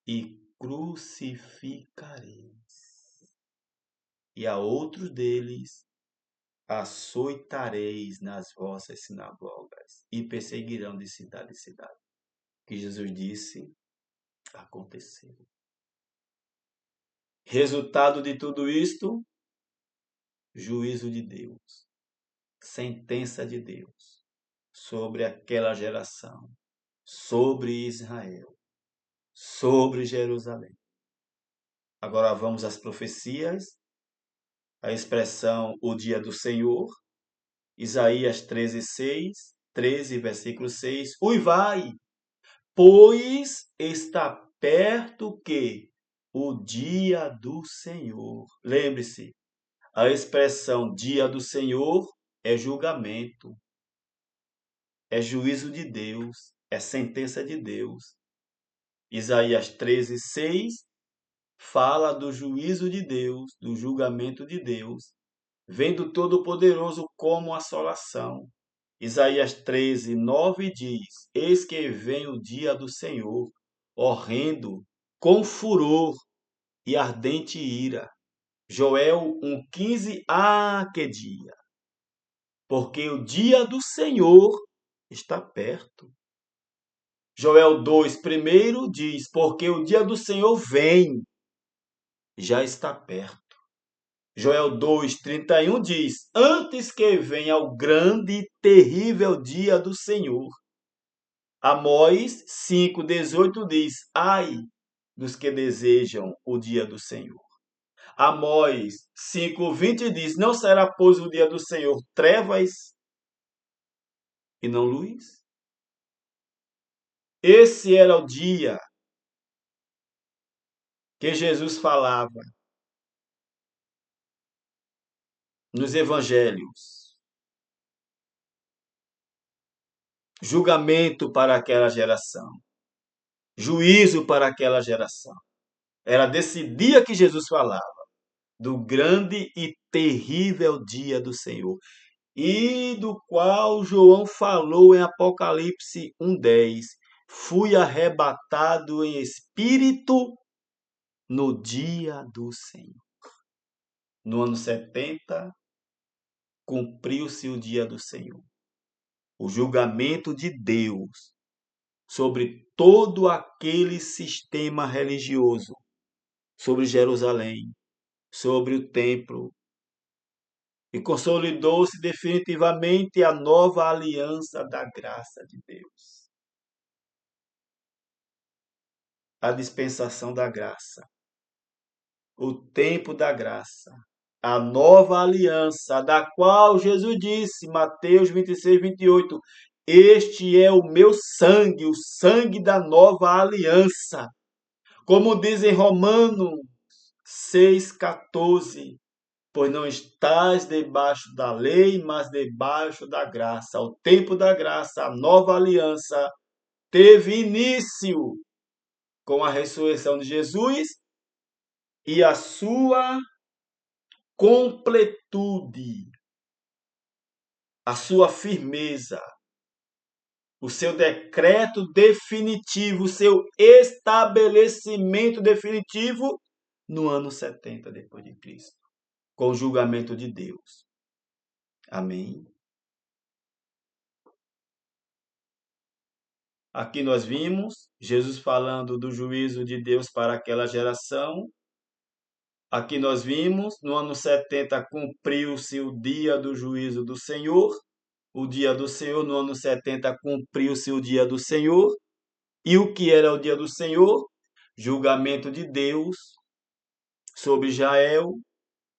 e crucificareis, e a outro deles açoitareis nas vossas sinagogas, e perseguirão de cidade em cidade. O que Jesus disse aconteceu. Resultado de tudo isto, juízo de Deus, sentença de Deus sobre aquela geração, sobre Israel, sobre Jerusalém. Agora vamos às profecias, a expressão o dia do Senhor, Isaías 13, versículo 6. Uivai, pois está perto que o dia do Senhor. Lembre-se, a expressão dia do Senhor é julgamento, é juízo de Deus, é sentença de Deus. Isaías 13, 6 fala do juízo de Deus, do julgamento de Deus, vem do Todo-Poderoso como assolação. Isaías 13:9 diz: Eis que vem o dia do Senhor, horrendo, com furor e ardente ira. Joel 1:15, que dia? Porque o dia do Senhor está perto. Joel 2, primeiro diz: Porque o dia do Senhor vem, já está perto. Joel 2:31 diz: Antes que venha o grande e terrível dia do Senhor. Amós 5:18 diz: Ai dos que desejam o dia do Senhor. Amós 5:20 diz: Não será, pois, o dia do Senhor trevas e não luz? Esse era o dia que Jesus falava nos evangelhos. Julgamento para aquela geração. Juízo para aquela geração. Era desse dia que Jesus falava, do grande e terrível dia do Senhor, e do qual João falou em Apocalipse 1:10. Fui arrebatado em espírito no dia do Senhor. No ano 70, cumpriu-se o dia do Senhor. O julgamento de Deus sobre todo aquele sistema religioso, sobre Jerusalém, sobre o templo, e consolidou-se definitivamente a nova aliança da graça de Deus. A dispensação da graça, o tempo da graça, a nova aliança, da qual Jesus disse, Mateus 26:28, este é o meu sangue, o sangue da nova aliança. Como diz em Romanos 6:14, pois não estás debaixo da lei, mas debaixo da graça. O tempo da graça, a nova aliança, teve início com a ressurreição de Jesus e a sua completude, a sua firmeza, o seu decreto definitivo, o seu estabelecimento definitivo no ano 70 depois de Cristo, com o julgamento de Deus. Amém. Aqui nós vimos Jesus falando do juízo de Deus para aquela geração. Aqui nós vimos, no ano 70 cumpriu-se o dia do juízo do Senhor. O dia do Senhor, no ano 70 cumpriu-se o dia do Senhor. E o que era o dia do Senhor? Julgamento de Deus sobre Israel,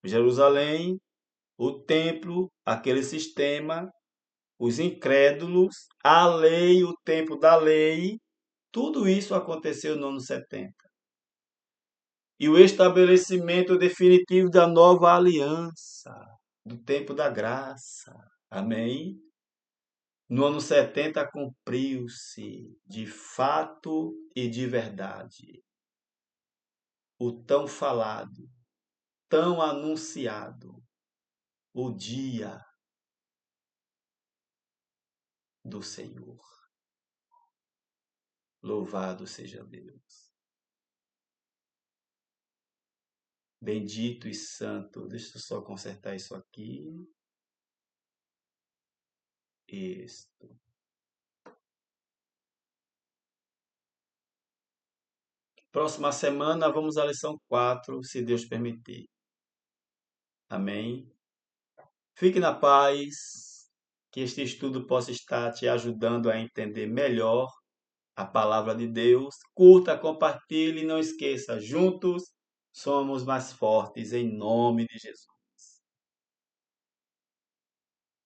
Jerusalém, o templo, aquele sistema, os incrédulos, a lei, o tempo da lei. Tudo isso aconteceu no ano 70. E o estabelecimento definitivo da nova aliança, do tempo da graça. Amém? No ano 70 cumpriu-se, de fato e de verdade, o tão falado, tão anunciado, o dia do Senhor. Louvado seja Deus. Bendito e santo. Deixa eu só consertar isso aqui. Isto. Próxima semana vamos à lição 4, se Deus permitir. Amém? Fique na paz, que este estudo possa estar te ajudando a entender melhor a palavra de Deus. Curta, compartilhe e não esqueça, juntos somos mais fortes em nome de Jesus.